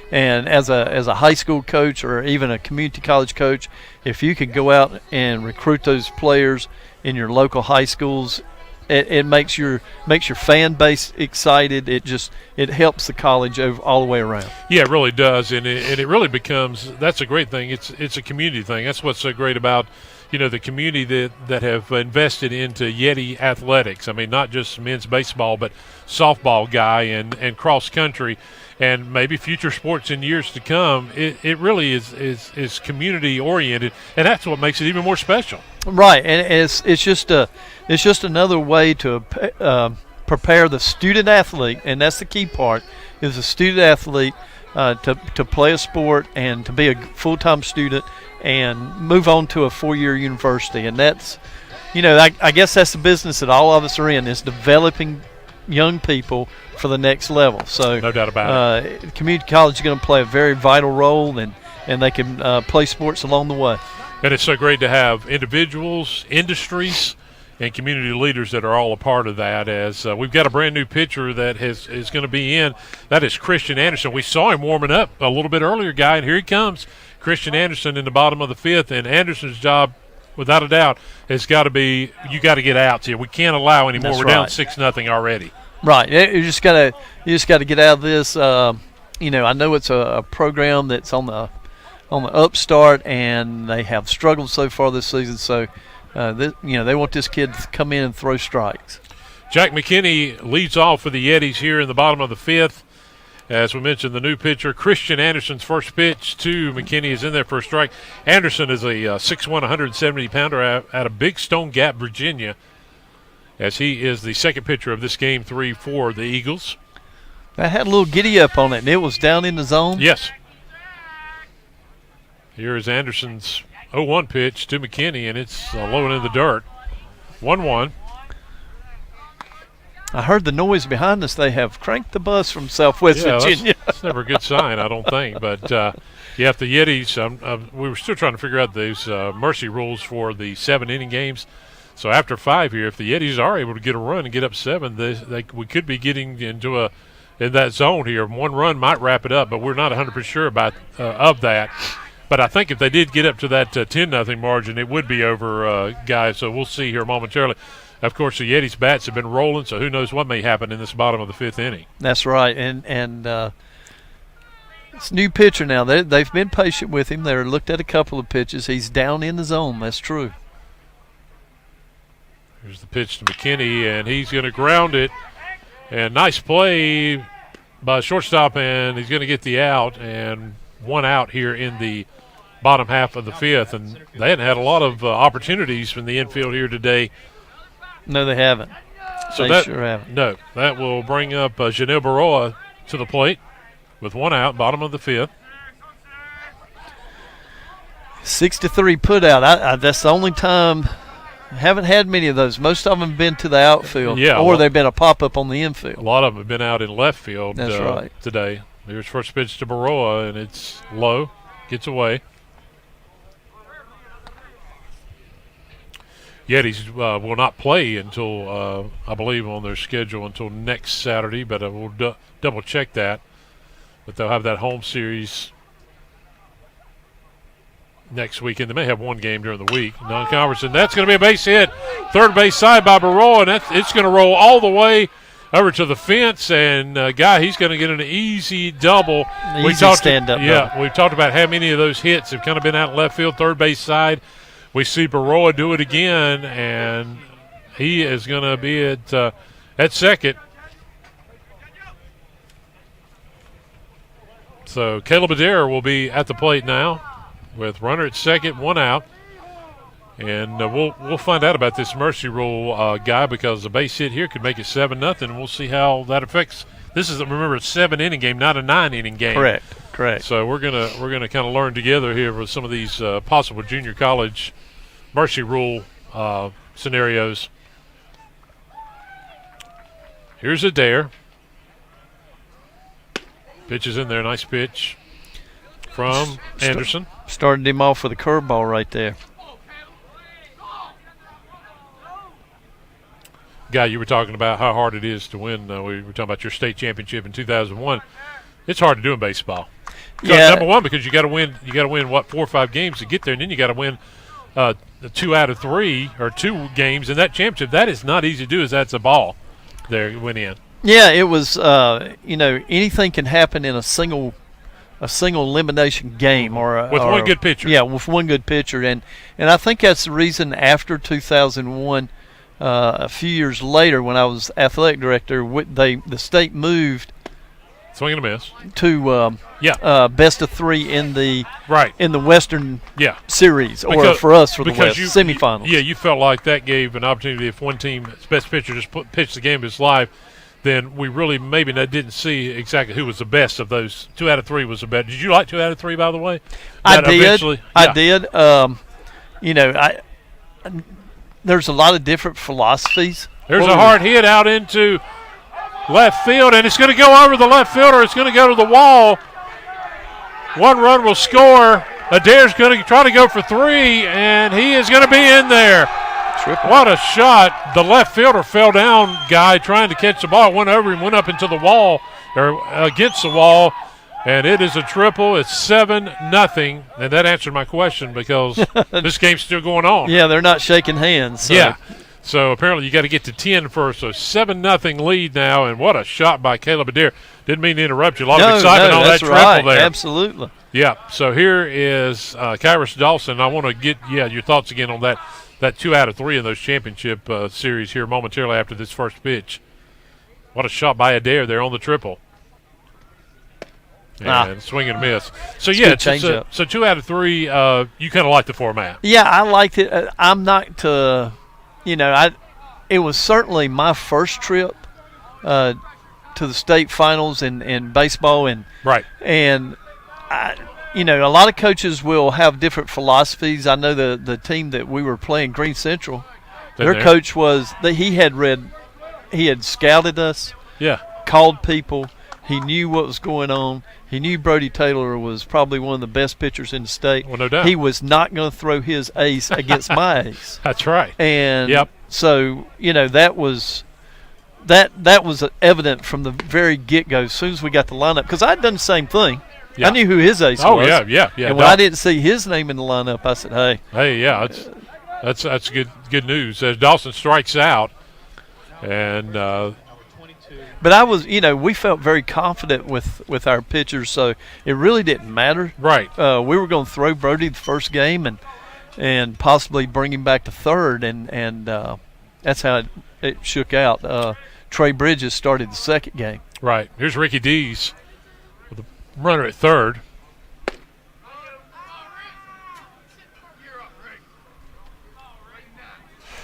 And as a high school coach or even a community college coach, if you could go out and recruit those players in your local high schools, it makes your fan base excited. It helps the college all the way around. Yeah, it really does, and it really becomes, that's a great thing. It's a community thing. That's what's so great about the community that have invested into Yeti athletics. I mean, not just men's baseball, but softball guy and cross country, and maybe future sports in years to come. It really is community oriented, and that's what makes it even more special. Right, and it's just another way to prepare the student athlete, and that's the key part, is the student athlete to play a sport and to be a full-time student and move on to a 4-year university. And that's, I guess that's the business that all of us are in, is developing young people for the next level. So no doubt about it. Community college is going to play a very vital role, and they can play sports along the way. And it's so great to have individuals, industries, and community leaders that are all a part of that. As we've got a brand new pitcher that is going to be in. That is Christian Anderson. We saw him warming up a little bit earlier, Guy, and here he comes. Christian Anderson in the bottom of the 5th, and Anderson's job, without a doubt, has got to be, you got to get outs here. We can't allow any more. That's We're down 6-0 already. Right. You just got to get out of this. I know it's a program that's on the upstart, and they have struggled so far this season. So, they want this kid to come in and throw strikes. Jack McKinney leads off for the Yetis here in the bottom of the 5th. As we mentioned, the new pitcher, Christian Anderson's first pitch to McKinney is in there for a strike. Anderson is a 6'1", 170-pounder out of Big Stone Gap, Virginia, as he is the second pitcher of this Game 3 for the Eagles. I had a little giddy-up on it, and it was down in the zone. Yes. Here is Anderson's 0-1 pitch to McKinney, and it's low and in the dirt. 1-1. I heard the noise behind us. They have cranked the bus from Southwest Virginia. That's never a good sign, I don't think. But, if the Yetis, we were still trying to figure out these mercy rules for the 7-inning games. So after 5 here, if the Yetis are able to get a run and get up 7, we could be getting into in that zone here. 1 run might wrap it up, but we're not 100% sure about of that. But I think if they did get up to that 10-0 margin, it would be over, guys. So we'll see here momentarily. Of course, the Yetis' bats have been rolling, so who knows what may happen in this bottom of the 5th inning. That's right, and it's a new pitcher now. They've been patient with him. They've looked at a couple of pitches. He's down in the zone. That's true. Here's the pitch to McKinney, and he's going to ground it. And nice play by shortstop, and he's going to get the out, and 1 out here in the bottom half of the 5th. And they hadn't had a lot of opportunities from the infield here today. No, they haven't. So they sure haven't. No, that will bring up Janelle Baroa to the plate with 1 out, bottom of the 5th. 6-3 put out. That's the only time. Haven't had many of those. Most of them have been to the outfield, or they've been a pop-up on the infield. A lot of them have been out in left field. That's right. Today. Here's first pitch to Baroa, and it's low, gets away. Yetis will not play until, I believe, on their schedule until next Saturday, but we'll double-check that. But they'll have that home series next weekend. They may have 1 game during the week, non-conference, and that's going to be a base hit. Third base side by Baroa, and it's going to roll all the way over to the fence, and he's going to get an easy double. Easy stand-up. Yeah, we've talked about how many of those hits have kind of been out left field, third base side. We see Baroa do it again, and he is going to be at second. So Caleb Adair will be at the plate now with runner at second, 1 out. And we'll find out about this mercy rule, Guy, because the base hit here could make it 7-0. We'll see how that affects. This is, remember, a 7-inning game, not a 9-inning game. Correct. Correct. So we're gonna kind of learn together here with some of these possible junior college mercy rule scenarios. Here's Adair. Pitch is in there. Nice pitch from Anderson. Started him off with a curveball right there. Guy, you were talking about how hard it is to win. We were talking about your state championship in 2001. It's hard to do in baseball. Yeah. Number one, because you got to win. You got to win 4 or 5 games to get there, and then you got to win 2 out of 3 or 2 games in that championship. That is not easy to do. As that's a ball there went in. Yeah, it was. Anything can happen in a single elimination game or with one good pitcher. Yeah, with one good pitcher, and I think that's the reason after 2001. A few years later, when I was athletic director, the state moved swing and a miss to best of 3 in the Western series, or for us for the West semifinals. You felt like that gave an opportunity if one team's best pitcher just pitched the game of his life, then we really maybe didn't see exactly who was the best of those. 2 out of 3 was the best. Did you like 2 out of 3, by the way? I did. There's a lot of different philosophies. There's a hard hit out into left field, and it's going to go over the left fielder. It's going to go to the wall. 1 run will score. Adair's going to try to go for 3, and he is going to be in there. Triple. What a shot. The left fielder fell down, guy trying to catch the ball. It went over him, went up into the wall, or against the wall, and it is a triple. It's 7-0, and that answered my question because this game's still going on. Yeah, they're not shaking hands. So. Yeah. So apparently you got to get to 10 first. So 7-0 lead now, and what a shot by Caleb Adair. Didn't mean to interrupt you. A lot of excitement on that triple there. Absolutely. Yeah. So here is Kyrus Dawson. I want to get your thoughts again on that 2 out of 3 in those championship series here momentarily after this first pitch. What a shot by Adair there on the triple. And swing and miss. So so 2 out of 3. You kind of like the format. Yeah, I liked it. I'm not it was certainly my first trip to the state finals in baseball, and a lot of coaches will have different philosophies. I know the team that we were playing, Green Central, their coach he had scouted us, called people. He knew what was going on. He knew Brody Taylor was probably one of the best pitchers in the state. Well, no doubt. He was not going to throw his ace against my ace. That's right. And so, that was evident from the very get-go as soon as we got the lineup, because I'd done the same thing. I knew who his ace was. Yeah. And when I didn't see his name in the lineup, I said, hey. That's good news. As Dawson strikes out, and but I was, we felt very confident with our pitchers, so it really didn't matter. Right. We were going to throw Brody the first game and possibly bring him back to third, and that's how it shook out. Trey Bridges started the second game. Right. Here's Ricky Dees with a runner at third.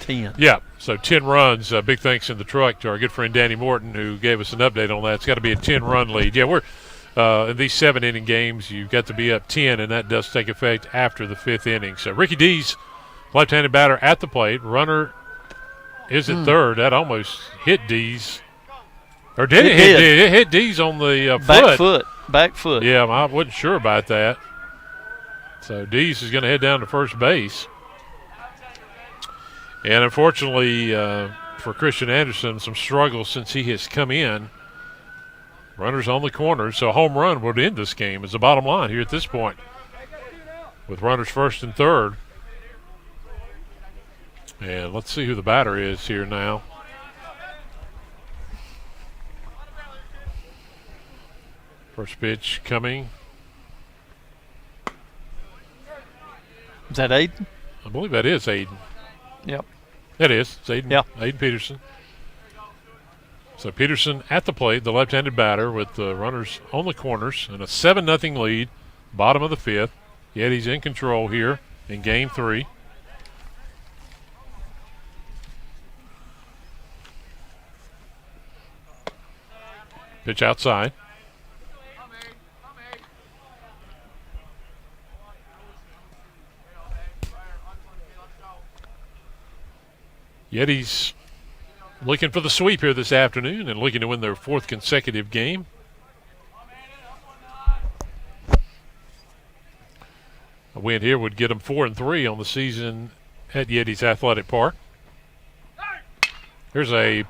Yeah, so 10 runs. Big thanks in the truck to our good friend Danny Morton, who gave us an update on that. It's got to be a 10-run lead. Yeah, we're in these 7-inning games, you've got to be up 10, and that does take effect after the 5th inning. So Ricky Dees, left-handed batter at the plate. Runner is at third. That almost hit Dees. Or did it hit Dees? It hit Dees on the Back foot. Yeah, I wasn't sure about that. So Dees is going to head down to first base. And unfortunately for Christian Anderson, some struggles since he has come in. Runners on the corner, so a home run would end this game is the bottom line here at this point. With runners first and third. And let's see who the batter is here now. First pitch coming. Is that Aiden? I believe that is Aiden. Yep. It is. It's Aiden, yeah. Aiden Peterson. So Peterson at the plate, the left-handed batter with the runners on the corners and a 7-0 lead, bottom of the 5th. Yetis in control here in Game 3. Pitch outside. Yetis looking for the sweep here this afternoon and looking to win their 4th consecutive game. A win here would get them 4-3 on the season at Yetis Athletic Park. Here's a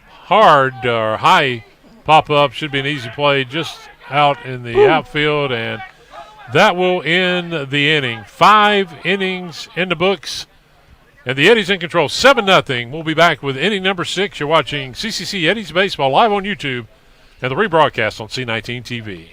hard or high pop-up. Should be an easy play just out in the outfield, and that will end the inning. 5 innings in the books, and the Yetis in control, 7-0. We'll be back with inning number 6. You're watching CCC Yetis Baseball live on YouTube and the rebroadcast on C19 TV.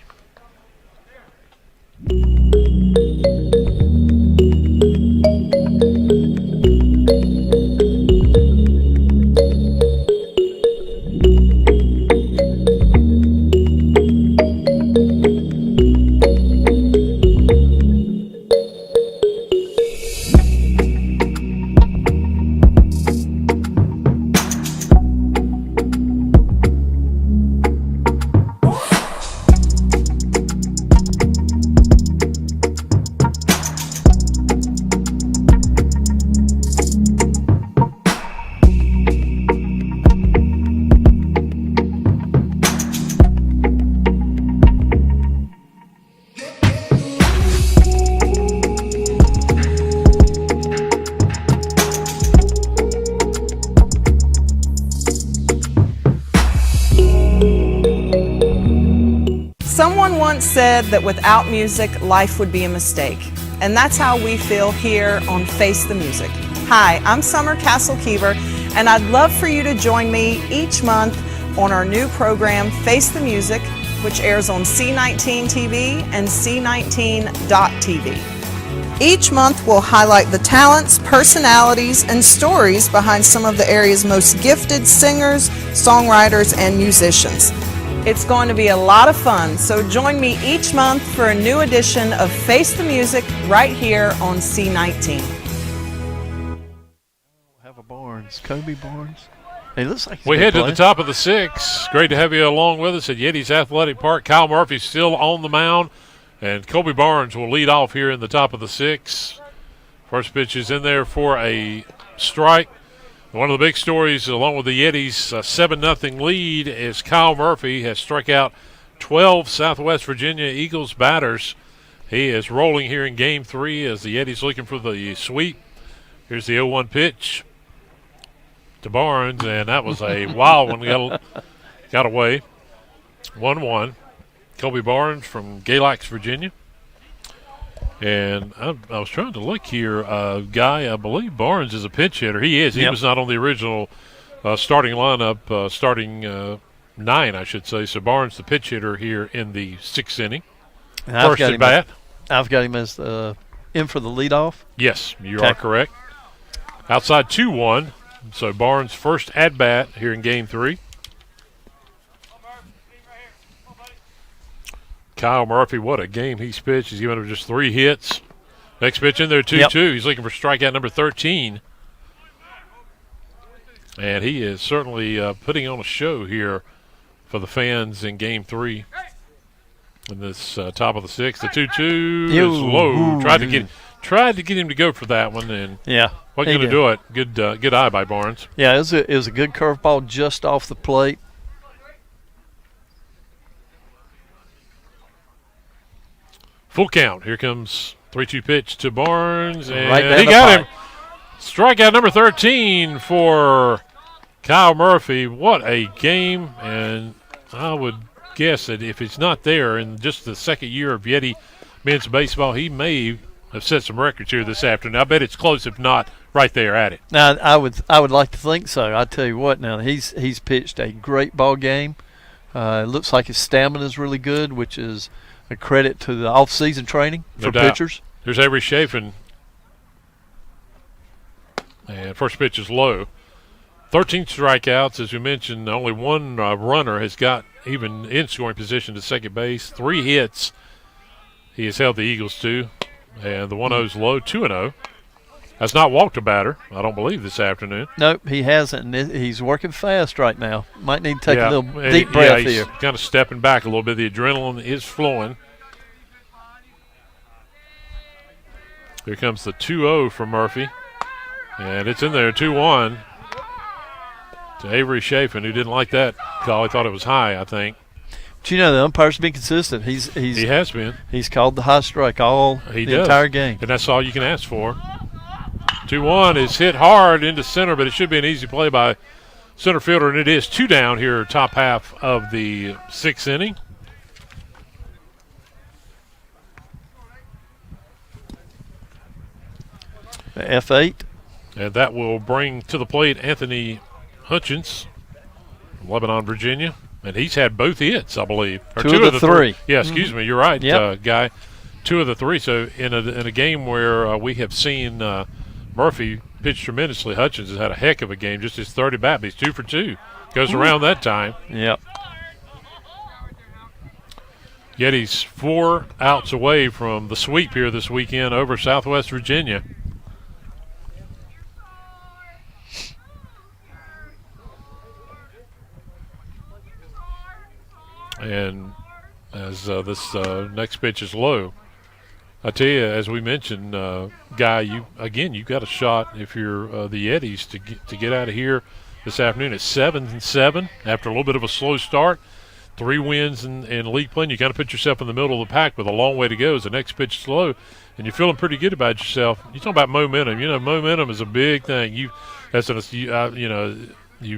Someone once said that without music, life would be a mistake. And that's how we feel here on Face the Music. Hi, I'm Summer Castle-Keever, and I'd love for you to join me each month on our new program, Face the Music, which airs on C19 TV and C19.tv. Each month we'll highlight the talents, personalities, and stories behind some of the area's most gifted singers, songwriters, and musicians. It's going to be a lot of fun, so join me each month for a new edition of Face the Music right here on C19. Have a Barnes, Kobe Barnes. He looks like we head to the top of the 6th. Great to have you along with us at Yetis Athletic Park. Kyle Murphy's still on the mound, and Kobe Barnes will lead off here in the top of the 6th. First pitch is in there for a strike. One of the big stories, along with the Yetis' 7-0 lead, is Kyle Murphy has struck out 12 Southwest Virginia Eagles batters. He is rolling here in Game 3 as the Yetis looking for the sweep. Here's the 0-1 pitch to Barnes, and that was a wild one. Got away. 1-1. Kobe Barnes from Galax, Virginia. And I was trying to look here. Guy, I believe Barnes is a pinch hitter. He is. He was not on the original starting lineup, starting 9, I should say. So Barnes, the pitch hitter here in the 6th inning. First at bat. I've got him as in for the leadoff. Yes, you are correct. Outside 2-1. So Barnes' first at bat here in Game 3. Kyle Murphy, what a game he's pitched. He's given him just 3 hits. Next pitch in there, 2-2. He's looking for strikeout number 13. And he is certainly putting on a show here for the fans in Game 3. In this top of the 6th. The 2-2 is low. Tried to get him to go for that one, and wasn't going to do it. Good eye by Barnes. Yeah, it was a good curveball just off the plate. Full count. Here comes 3-2 pitch to Barnes, and right he got him. Strikeout number 13 for Kyle Murphy. What a game, and I would guess that if it's not there in just the second year of Yeti men's baseball, he may have set some records here this afternoon. I bet it's close, if not right there at it. Now, I would like to think so. I tell you what, now he's pitched a great ball game. It looks like his stamina is really good, which is a credit to the off-season training for pitchers. There's Avery Chafin. And first pitch is low. 13 strikeouts, as we mentioned. Only one runner has got even in scoring position to second base. 3 hits he has held the Eagles to. And the 1-0 is low, 2-0. Has not walked a batter, I don't believe, this afternoon. Nope, he hasn't. And he's working fast right now. Might need to take a little deep breath here. He's kind of stepping back a little bit. The adrenaline is flowing. Here comes the 2-0 from Murphy. And it's in there, 2-1. to Avery Chafin, who didn't like that call. He thought it was high, I think. But the umpire's been consistent. He has been. He's called the high strike the entire game. And that's all you can ask for. 2-1 is hit hard into center, but it should be an easy play by center fielder, and it is 2 down here, top half of the 6th inning. F8. And that will bring to the plate Anthony Hutchins from Lebanon, Virginia. And he's had both hits, I believe. Or two of the three. Yeah, excuse me. You're right, Yep. Guy. 2 of the 3. So in a game where we have seen Murphy pitch tremendously, Hutchins has had a heck of a game. Just his 30 bat, but he's 2 for 2. Goes around that time. Yep. Yetis 4 outs away from the sweep here this weekend over Southwest Virginia. And as this next pitch is low, I tell you, as we mentioned, Guy, you've got a shot if you're the Yetis to get out of here this afternoon at 7-7 after a little bit of a slow start. 3 wins in league play. And you got to put yourself in the middle of the pack with a long way to go as the next pitch is low, and you're feeling pretty good about yourself. You talk about momentum. Momentum is a big thing. You've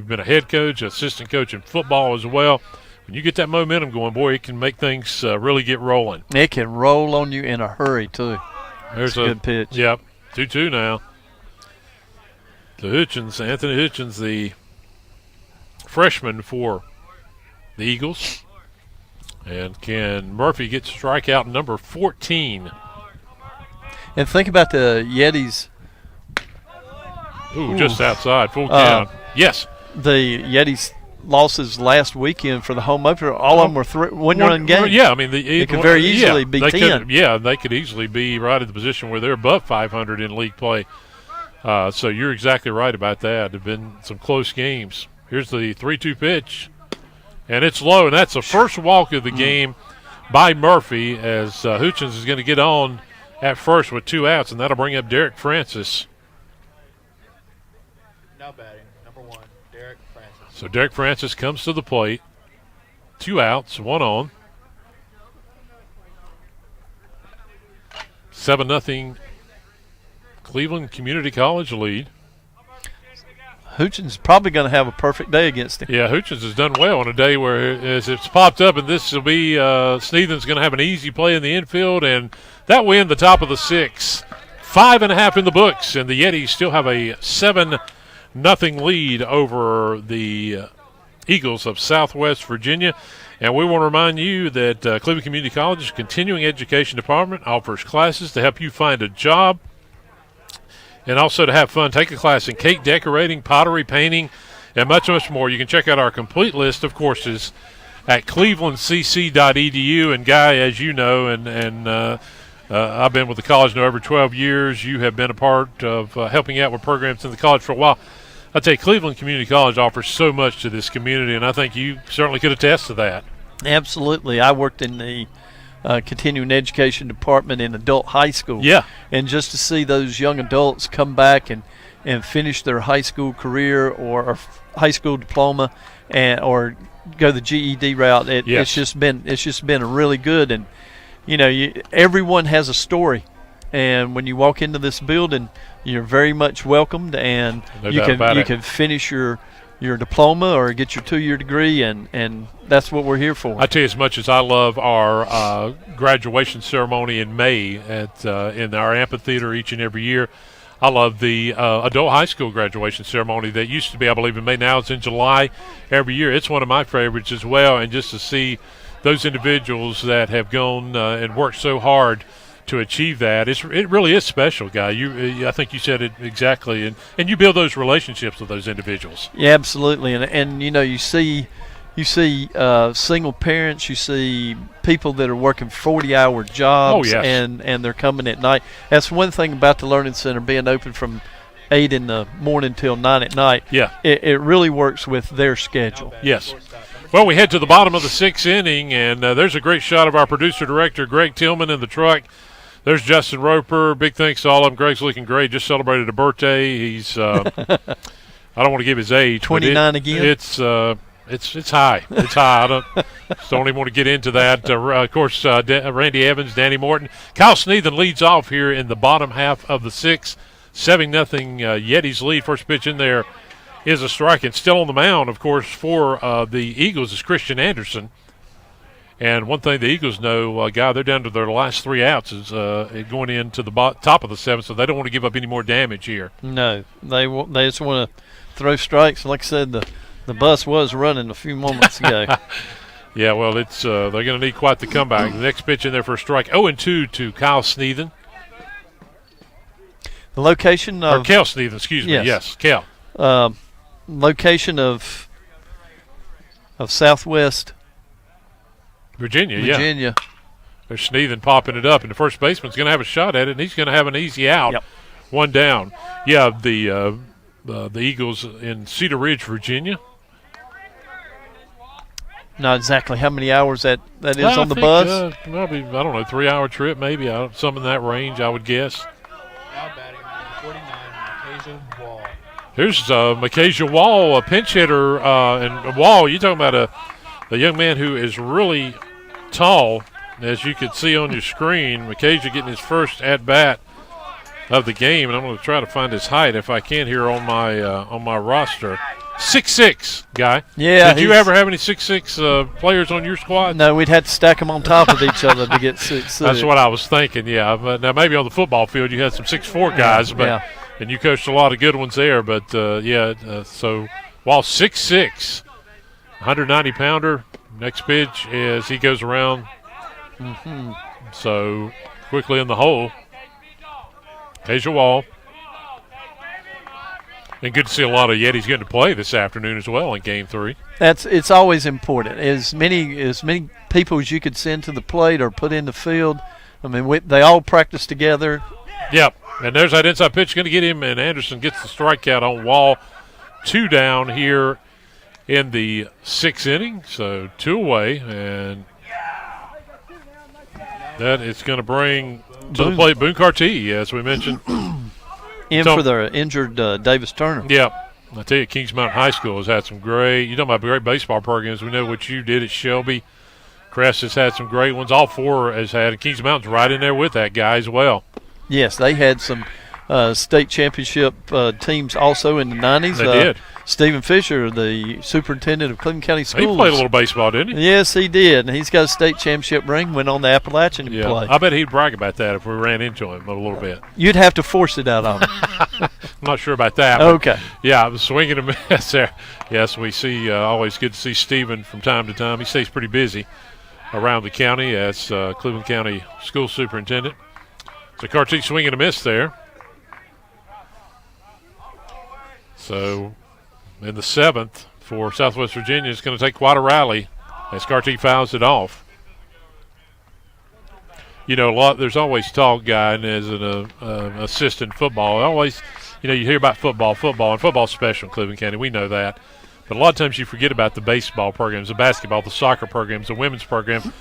been a head coach, assistant coach in football as well. When you get that momentum going, boy, it can make things really get rolling. It can roll on you in a hurry, too. There's a good pitch. Yep, 2-2 now. Anthony Hutchins, the freshman for the Eagles. And can Murphy get strikeout number 14? And think about the Yetis. Ooh, just outside, full count. Yes. The Yetis losses last weekend for the home opener, all of them were one-run games. Yeah, I mean, it could very easily be 10. They could easily be right at the position where they're above 500 in league play. So you're exactly right about that. There have been some close games. Here's the 3-2 pitch, and it's low, and that's the first walk of the game by Murphy as Hutchins is going to get on at first with 2 outs, and that'll bring up Derek Francis. Now batting, number 1, Derek Francis. So Derek Francis comes to the plate. 2 outs, 1 on. 7-0 Cleveland Community College lead. Hutchins is probably going to have a perfect day against him. Yeah, Hutchins has done well on a day where, as it's popped up, and this will be Sneathan's going to have an easy play in the infield, and that will end the top of the 6th. 5.5 in the books, and the Yetis still have a 7-0 lead over the Eagles of Southwest Virginia. And we want to remind you that Cleveland Community College's continuing education department offers classes to help you find a job and also to have fun. Take a class in cake decorating, pottery, painting, and much, much more. You can check out our complete list of courses at clevelandcc.edu. And, Guy, as you know, and I've been with the college now over 12 years. You have been a part of helping out with programs in the college for a while. I tell you, Cleveland Community College offers so much to this community, and I think you certainly could attest to that. Absolutely. I worked in the continuing education department in adult high school. Yeah. And just to see those young adults come back and finish their high school career or high school diploma or go the GED route, it's just been a really good. And everyone has a story, and when you walk into this building, you're very much welcomed, and you can finish your diploma or get your 2-year degree, and that's what we're here for. I tell you, as much as I love our graduation ceremony in May in our amphitheater each and every year, I love the adult high school graduation ceremony that used to be, I believe, in May. Now it's in July every year. It's one of my favorites as well, and just to see those individuals that have gone and worked so hard to achieve that, it really is special, Guy. I think you said it exactly, and you build those relationships with those individuals. Yeah, absolutely, and you see single parents, you see people that are working 40-hour jobs, oh, yes. and they're coming at night. That's one thing about the Learning Center being open from 8 in the morning till 9 at night. Yeah, it really works with their schedule. Yes. Well, we head to the bottom of the 6th inning, and there's a great shot of our producer-director, Greg Tillman, in the truck. There's Justin Roper. Big thanks to all of them. Greg's looking great. Just celebrated a birthday. He's I don't want to give his age. 29 again? It's high. It's high. I don't even want to get into that. Of course, Randy Evans, Danny Morton. Kyle Sneathen leads off here in the bottom half of the 6th. 7-0 Yetis lead. First pitch in there is a strike. And still on the mound, of course, for the Eagles is Christian Anderson. And one thing the Eagles know, they're down to their last 3 outs is going into the top of the 7th, so they don't want to give up any more damage here. No, they just want to throw strikes. Like I said, the bus was running a few moments ago. Yeah, well, it's they're going to need quite the comeback. The next pitch in there for a strike. 0-2 to Kyle Sneathen. The location of... Or Kel Sneathen, excuse me. Yes, Kel. Location of Southwest Virginia. Yeah. There's Sneathen popping it up, and the first baseman's going to have a shot at it, and he's going to have an easy out. Yep. One down. Yeah, the Eagles in Cedar Ridge, Virginia. Not exactly how many hours that is on the bus. Probably, I don't know, 3-hour trip maybe, something in that range, I would guess. Now batting, 49, Micaiah Wall. Here's Micaiah Wall, a pinch hitter. And Wall, you're talking about a young man who is really tall. As you can see on your screen, Micaiah getting his first at-bat of the game. And I'm going to try to find his height if I can here on my roster. 6'6", guy. Yeah. Did you ever have any 6'6" players on your squad? No, we'd have to stack them on top of each other to get 6'6". That's what I was thinking, yeah. But now maybe on the football field you had some 6'4" guys, and you coached a lot of good ones there. But, so while 6'6", 190-pounder, next pitch is he goes around. Mm-hmm. So quickly in the hole. Micaiah Wall. And good to see a lot of Yetis getting to play this afternoon as well in Game 3. It's always important. As many people as you could send to the plate or put in the field. I mean, they all practice together. Yep. And there's that inside pitch going to get him, and Anderson gets the strikeout on Wall. 2 down here in the 6th inning, so 2 away, and that is going to bring to the plate Boone Carty, as we mentioned. For the injured Davis Turner. Yeah. I tell you, Kings Mountain High School has had some great, you know, about great baseball programs. We know what you did at Shelby. Crest has had some great ones. All 4 has had. Kings Mountain's right in there with that guy as well. Yes, they had some state championship teams also in the 90s. They did. Stephen Fisher, the superintendent of Cleveland County Schools. He played a little baseball, didn't he? Yes, he did. And he's got a state championship ring, went on the Appalachian to play. I bet he'd brag about that if we ran into him a little bit. You'd have to force it out on him. I'm not sure about that. Okay. Yeah, I was swinging a miss there. Yes, we see, always good to see Stephen from time to time. He stays pretty busy around the county as Cleveland County School Superintendent. So Carty swinging a miss there. So in the 7th for Southwest Virginia, it's going to take quite a rally as Carty fouls it off. You know, there's always talk, guy, and as an assistant football, always, you know, you hear about football, and football's special in Cleveland County. We know that. But a lot of times you forget about the baseball programs, the basketball, the soccer programs, the women's program.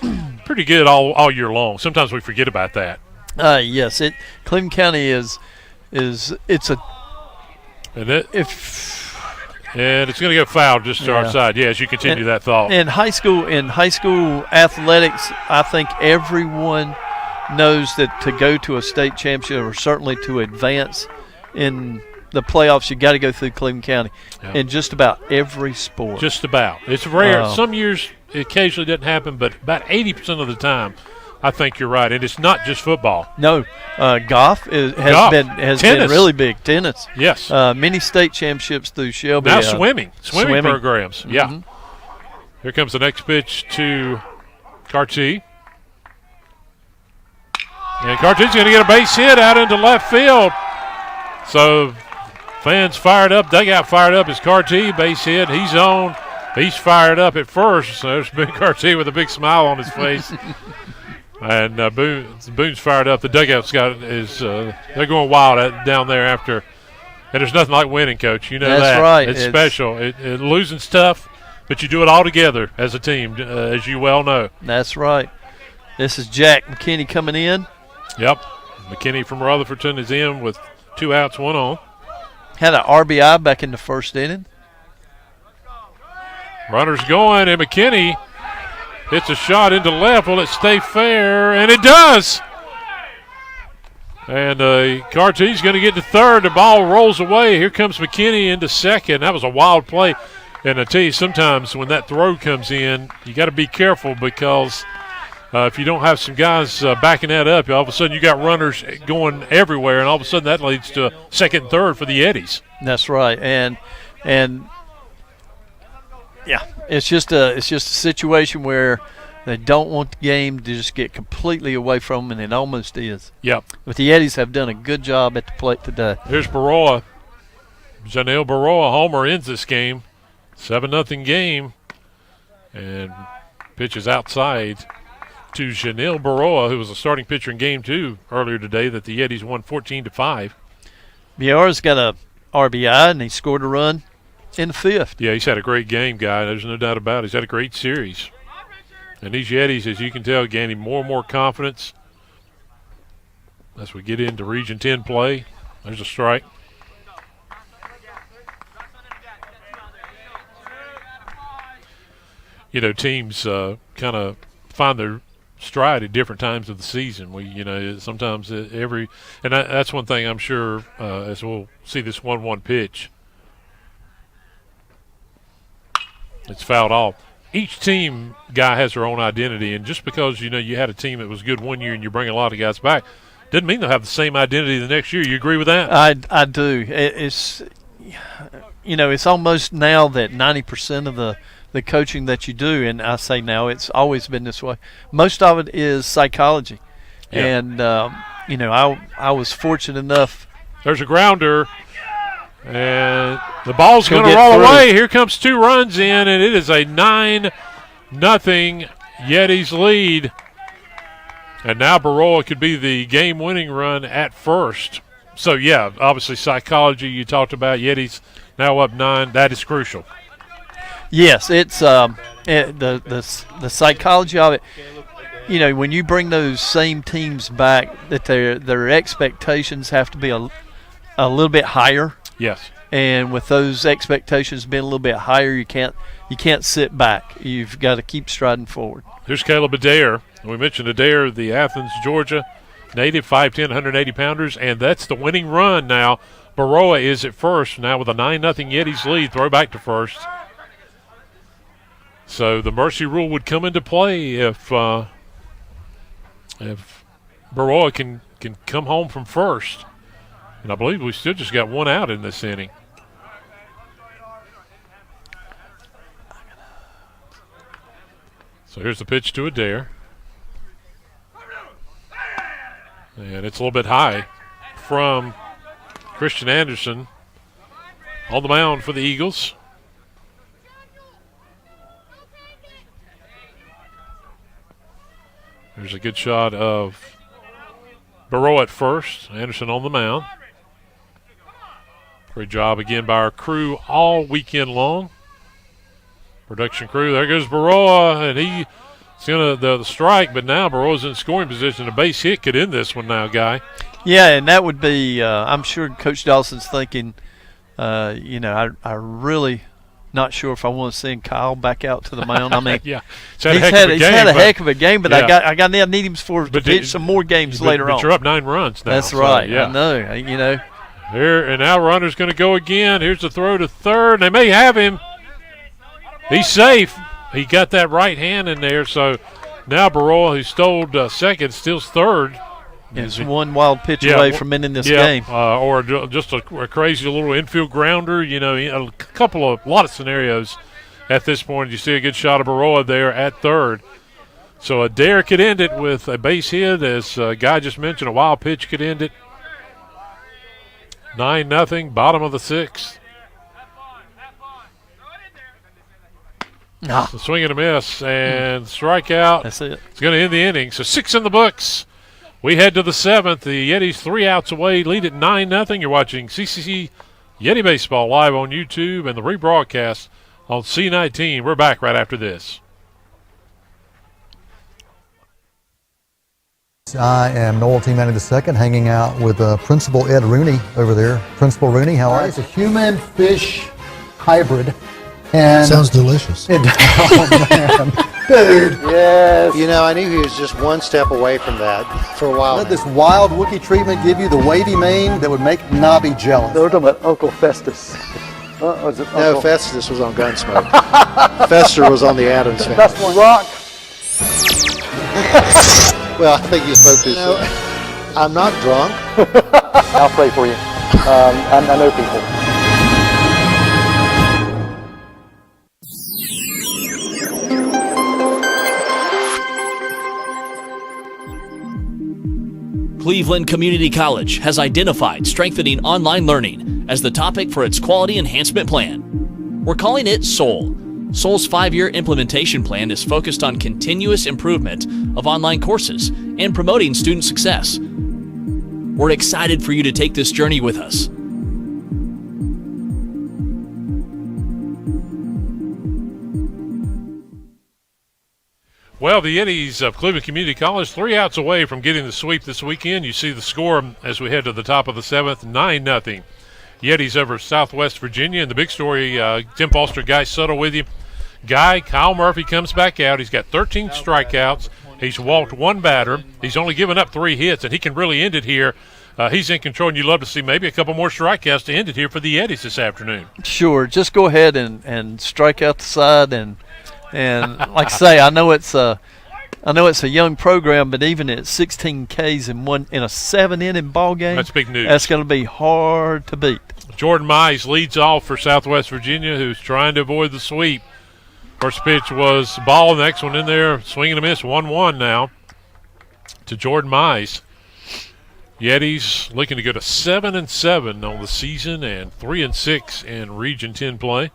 Pretty good all year long. Sometimes we forget about that. Yes, Cleveland County it's a. And it's going to go foul just to our side. Yeah, as you continue that thought. In high school athletics, I think everyone knows that to go to a state championship or certainly to advance in the playoffs, you got to go through Cleveland County in just about every sport. Just about. It's rare. Some years it occasionally doesn't happen, but about 80% of the time, I think you're right. And it's not just football. No, golf has been really big. Tennis, yes. Many state championships through Shelby. Now swimming programs. Mm-hmm. Yeah. Here comes the next pitch to Carty. And Carty's going to get a base hit out into left field. So fans fired up, dugout fired up as Carty, base hit. He's on. He's fired up at first. So there's been Carty with a big smile on his face. And Boone's fired up. The dugout's they're going wild down there after. And there's nothing like winning, Coach. You know that. That's right. It's special. Losing's tough, but you do it all together as a team, as you well know. That's right. This is Jack McKinney coming in. Yep. McKinney from Rutherfordton is in with 2 outs, 1 on. had an RBI back in the first inning. Runners going, and McKinney hits a shot into left. Will it stay fair? And it does. And Carty's going to get to third. The ball rolls away. Here comes McKinney into second. That was a wild play. And I tell you, sometimes when that throw comes in, you got to be careful because if you don't have some guys backing that up, all of a sudden you got runners going everywhere, and all of a sudden that leads to second and third for the Yetis. That's right. And yeah, it's just a situation where they don't want the game to just get completely away from them, and it almost is. Yep. But the Yetis have done a good job at the plate today. Here's Baroa. Janelle Baroa, homer, ends this game. 7-0 game. And pitches outside to Janelle Baroa, who was a starting pitcher in Game 2 earlier today, that the Yetis won 14-5. Biara's got a RBI, and he scored a run in the fifth. Yeah, he's had a great game, guy. There's no doubt about it. He's had a great series. And these Yetis, as you can tell, gaining more and more confidence as we get into Region 10 play. There's a strike. You know, teams kind of find their stride at different times of the season. Sometimes that's one thing I'm sure as we'll see this 1-1 pitch. It's fouled off. Each team guy has their own identity, and just because you had a team that was good one year and you bring a lot of guys back, doesn't mean they'll have the same identity the next year. You agree with that? I do. It's almost now that 90% of the coaching that you do, and I say now, it's always been this way. Most of it is psychology, yeah. And I was fortunate enough. There's a grounder. And the ball's going to roll away. Here comes 2 runs in, and it is a 9-0 Yetis lead. And now Baroa could be the game-winning run at first. So, yeah, obviously psychology you talked about. Yetis now up 9. That is crucial. Yes, it's the psychology of it. When you bring those same teams back, that their expectations have to be a little bit higher. Yes. And with those expectations being a little bit higher, you can't sit back. You've got to keep striding forward. Here's Caleb Adair. We mentioned Adair, the Athens, Georgia native, 5'10", 180-pounders, and that's the winning run now. Baroa is at first now with a 9-0 Yetis lead. Throw back to first. So the mercy rule would come into play if Baroa can come home from first. And I believe we still just got 1 out in this inning. So here's the pitch to Adair. And it's a little bit high from Christian Anderson on the mound for the Eagles. There's a good shot of Baroa at first. Anderson on the mound. Great job again by our crew all weekend long. Production crew. There goes Baroa, and he's going to the strike, but now Baroa's in scoring position. A base hit could end this one now, Guy. Yeah, and that would be, I'm sure Coach Dawson's thinking, I really not sure if I want to send Kyle back out to the mound. I mean, yeah, he's had a heck of a game, but yeah. I need him to pitch some more games later on. But you're up 9 runs now. That's right. Yeah. I know. Here, and now runner's going to go again. Here's the throw to third. They may have him. He's safe. He got that right hand in there. So now Baroa, who stole second, steals third. It's one wild pitch away from ending this game. Or just a crazy little infield grounder. A lot of scenarios at this point. You see a good shot of Baroa there at third. So Adair could end it with a base hit, as Guy just mentioned. A wild pitch could end it. 9-0, bottom of the 6th. So swing and a miss, and strikeout. That's it. It's going to end the inning. So 6 in the books. We head to the 7th. The Yetis 3 outs away, lead at 9-0. You're watching CCC Yeti Baseball live on YouTube and the rebroadcast on C19. We're back right after this. I am Noel T. Manning II, hanging out with Principal Ed Rooney over there. Principal Rooney, how are you? It's a human-fish hybrid. And sounds delicious. Oh, man. Dude. Yes. You know, I knew he was just one step away from that for a while. Let this wild Wookiee treatment give you the wavy mane that would make Nobby jealous. They were talking about Uncle Festus. Was it No, Uncle? Festus was on Gunsmoke. Fester was on the Addams Family. That's one. Rock. Well, I think you spoke too soon. I'm not drunk. I'll pray for you. I know people. Cleveland Community College has identified strengthening online learning as the topic for its quality enhancement plan. We're calling it SOUL. SOUL's 5-year implementation plan is focused on continuous improvement of online courses and promoting student success. We're excited for you to take this journey with us. Well, the Yetis of Cleveland Community College, 3 outs away from getting the sweep this weekend. You see the score as we head to the top of the 7th, 9-0. Yetis over Southwest Virginia. And the big story, Tim Foster, Guy Suttle with you. Kyle Murphy comes back out. He's got 13 strikeouts. He's walked 1 batter. He's only given up 3 hits, and he can really end it here. He's in control, and you'd love to see maybe a couple more strikeouts to end it here for the Yetis this afternoon. Sure. Just go ahead and strike out the side and like I say, I know it's a young program, but even at 16 Ks in a 7-inning ball game, that's big news. That's going to be hard to beat. Jordan Mize leads off for Southwest Virginia, who's trying to avoid the sweep. First pitch was ball. Next one in there, swing and a miss. 1-1 now to Jordan Mize. Yetis looking to go to 7-7 on the season and 3-6 in Region 10 play.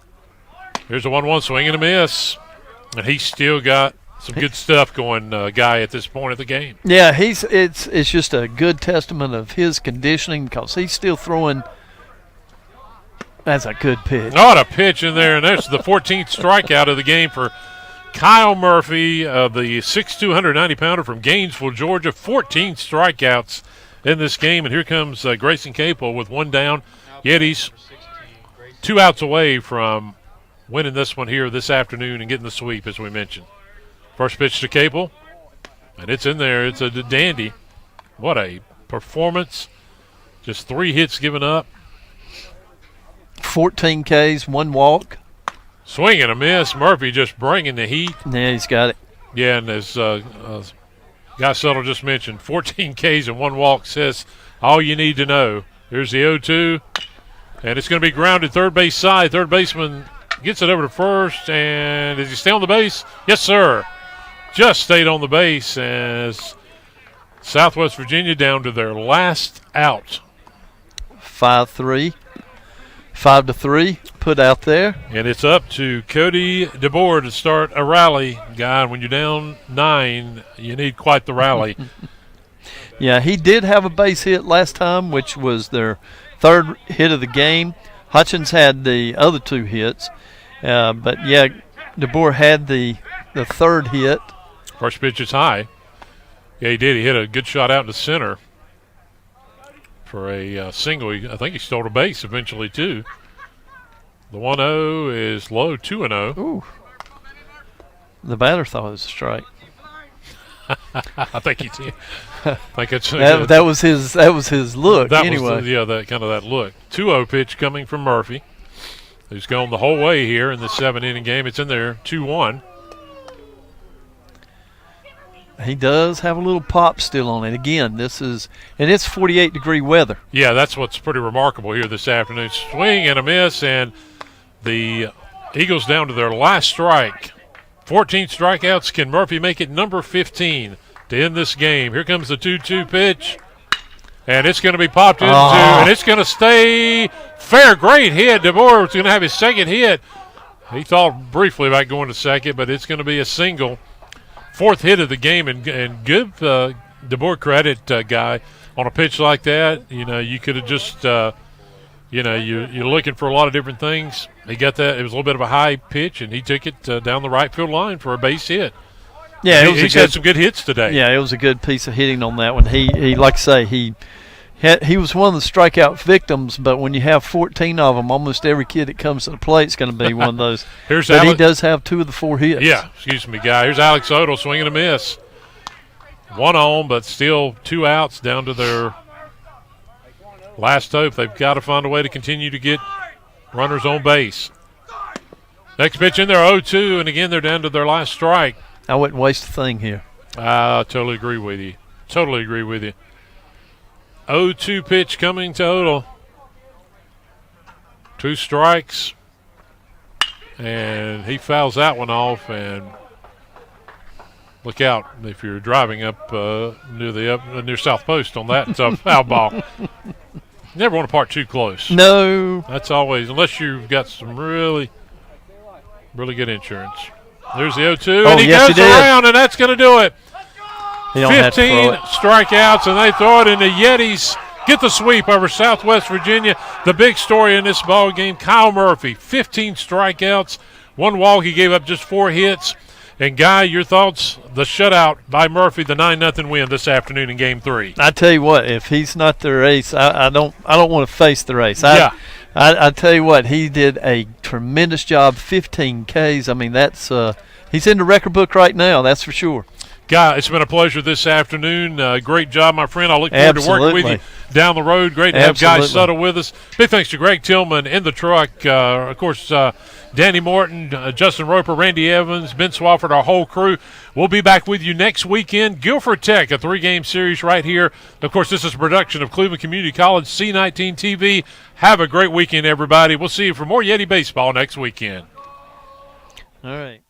Here's a 1-1 swing and a miss. And he's still got some good stuff going, Guy, at this point of the game. Yeah, it's just a good testament of his conditioning because he's still throwing. That's a good pitch. Not a pitch in there, and there's the 14th strikeout of the game for Kyle Murphy, the 6'2", 190-pounder from Gainesville, Georgia. 14 strikeouts in this game, and here comes Grayson Capel with 1 down. Yetis 2 outs away from winning this one here this afternoon and getting the sweep, as we mentioned. First pitch to Capel, and it's in there. It's a dandy. What a performance. Just 3 hits given up. 14 Ks, 1 walk. Swing and a miss. Murphy just bringing the heat. Yeah, he's got it. Yeah, and as Guy Suttle just mentioned, 14 Ks and 1 walk says all you need to know. Here's the 0-2, and it's going to be grounded third base side. Third baseman gets it over to first, and does he stay on the base? Yes, sir. Just stayed on the base as Southwest Virginia down to their last out. 5-3. 5-3 put out there. And it's up to Cody DeBoer to start a rally. Guy, when you're down 9, you need quite the rally. Yeah, he did have a base hit last time, which was their 3rd hit of the game. Hutchins had the other 2 hits. But, yeah, DeBoer had the 3rd hit. First pitch is high. Yeah, he did. He hit a good shot out in the center for a single. I think he stole a base eventually, too. The 1-0 is low, 2-0. Ooh. The batter thought it was a strike. I think he did. I think it's that was his look. That anyway. was that look. 2-0 pitch coming from Murphy, who's gone the whole way here in the 7-inning game. It's in there, 2-1. He does have a little pop still on it. Again, it's 48-degree weather. Yeah, that's what's pretty remarkable here this afternoon. Swing and a miss, and the Eagles down to their last strike. 14 strikeouts. Can Murphy make it number 15 to end this game? Here comes the 2-2 pitch, and it's going to be popped into, and it's going to stay fair. Great hit. DeBoer was going to have his 2nd hit. He thought briefly about going to second, but it's going to be a single. 4th hit of the game, and give DeBoer credit, Guy, on a pitch like that. You could have just, you're looking for a lot of different things. He got that. It was a little bit of a high pitch, and he took it down the right field line for a base hit. Yeah, he's had some good hits today. Yeah, it was a good piece of hitting on that one. He like I say, he was one of the strikeout victims, but when you have 14 of them, almost every kid that comes to the plate is going to be one of those. He does have 2 of the 4 hits. Yeah, excuse me, guy. Here's Alex Odell swinging a miss. 1 on, but still 2 outs down to their last hope. They've got to find a way to continue to get runners on base. Next pitch in there, 0-2, and again they're down to their last strike. I wouldn't waste a thing here. I totally agree with you. 0-2 pitch coming to Odell. 2 strikes. And he fouls that one off. And look out if you're driving up near South Post on that. It's a foul ball. Never want to park too close. No. That's always, unless you've got some really, really good insurance. There's the 0-2, and he goes around, and that's going to do it. 15 strikeouts, and they throw it into Yetis. Get the sweep over Southwest Virginia. The big story in this ball game, Kyle Murphy, 15 strikeouts, 1 walk. He gave up just 4 hits. And, Guy, your thoughts? The shutout by Murphy, the 9-0 win this afternoon in Game 3. I tell you what, if he's not their ace, I don't want to face their ace. I tell you what, he did a tremendous job, 15 Ks. I mean, that's he's in the record book right now, that's for sure. Guy, it's been a pleasure this afternoon. Great job, my friend. I look forward to working with you down the road. Great to have Guy Sutter with us. Big thanks to Greg Tillman in the truck. Of course, Danny Morton, Justin Roper, Randy Evans, Ben Swafford, our whole crew. We'll be back with you next weekend. Guilford Tech, a 3-game series right here. Of course, this is a production of Cleveland Community College C19 TV. Have a great weekend, everybody. We'll see you for more Yeti baseball next weekend. All right.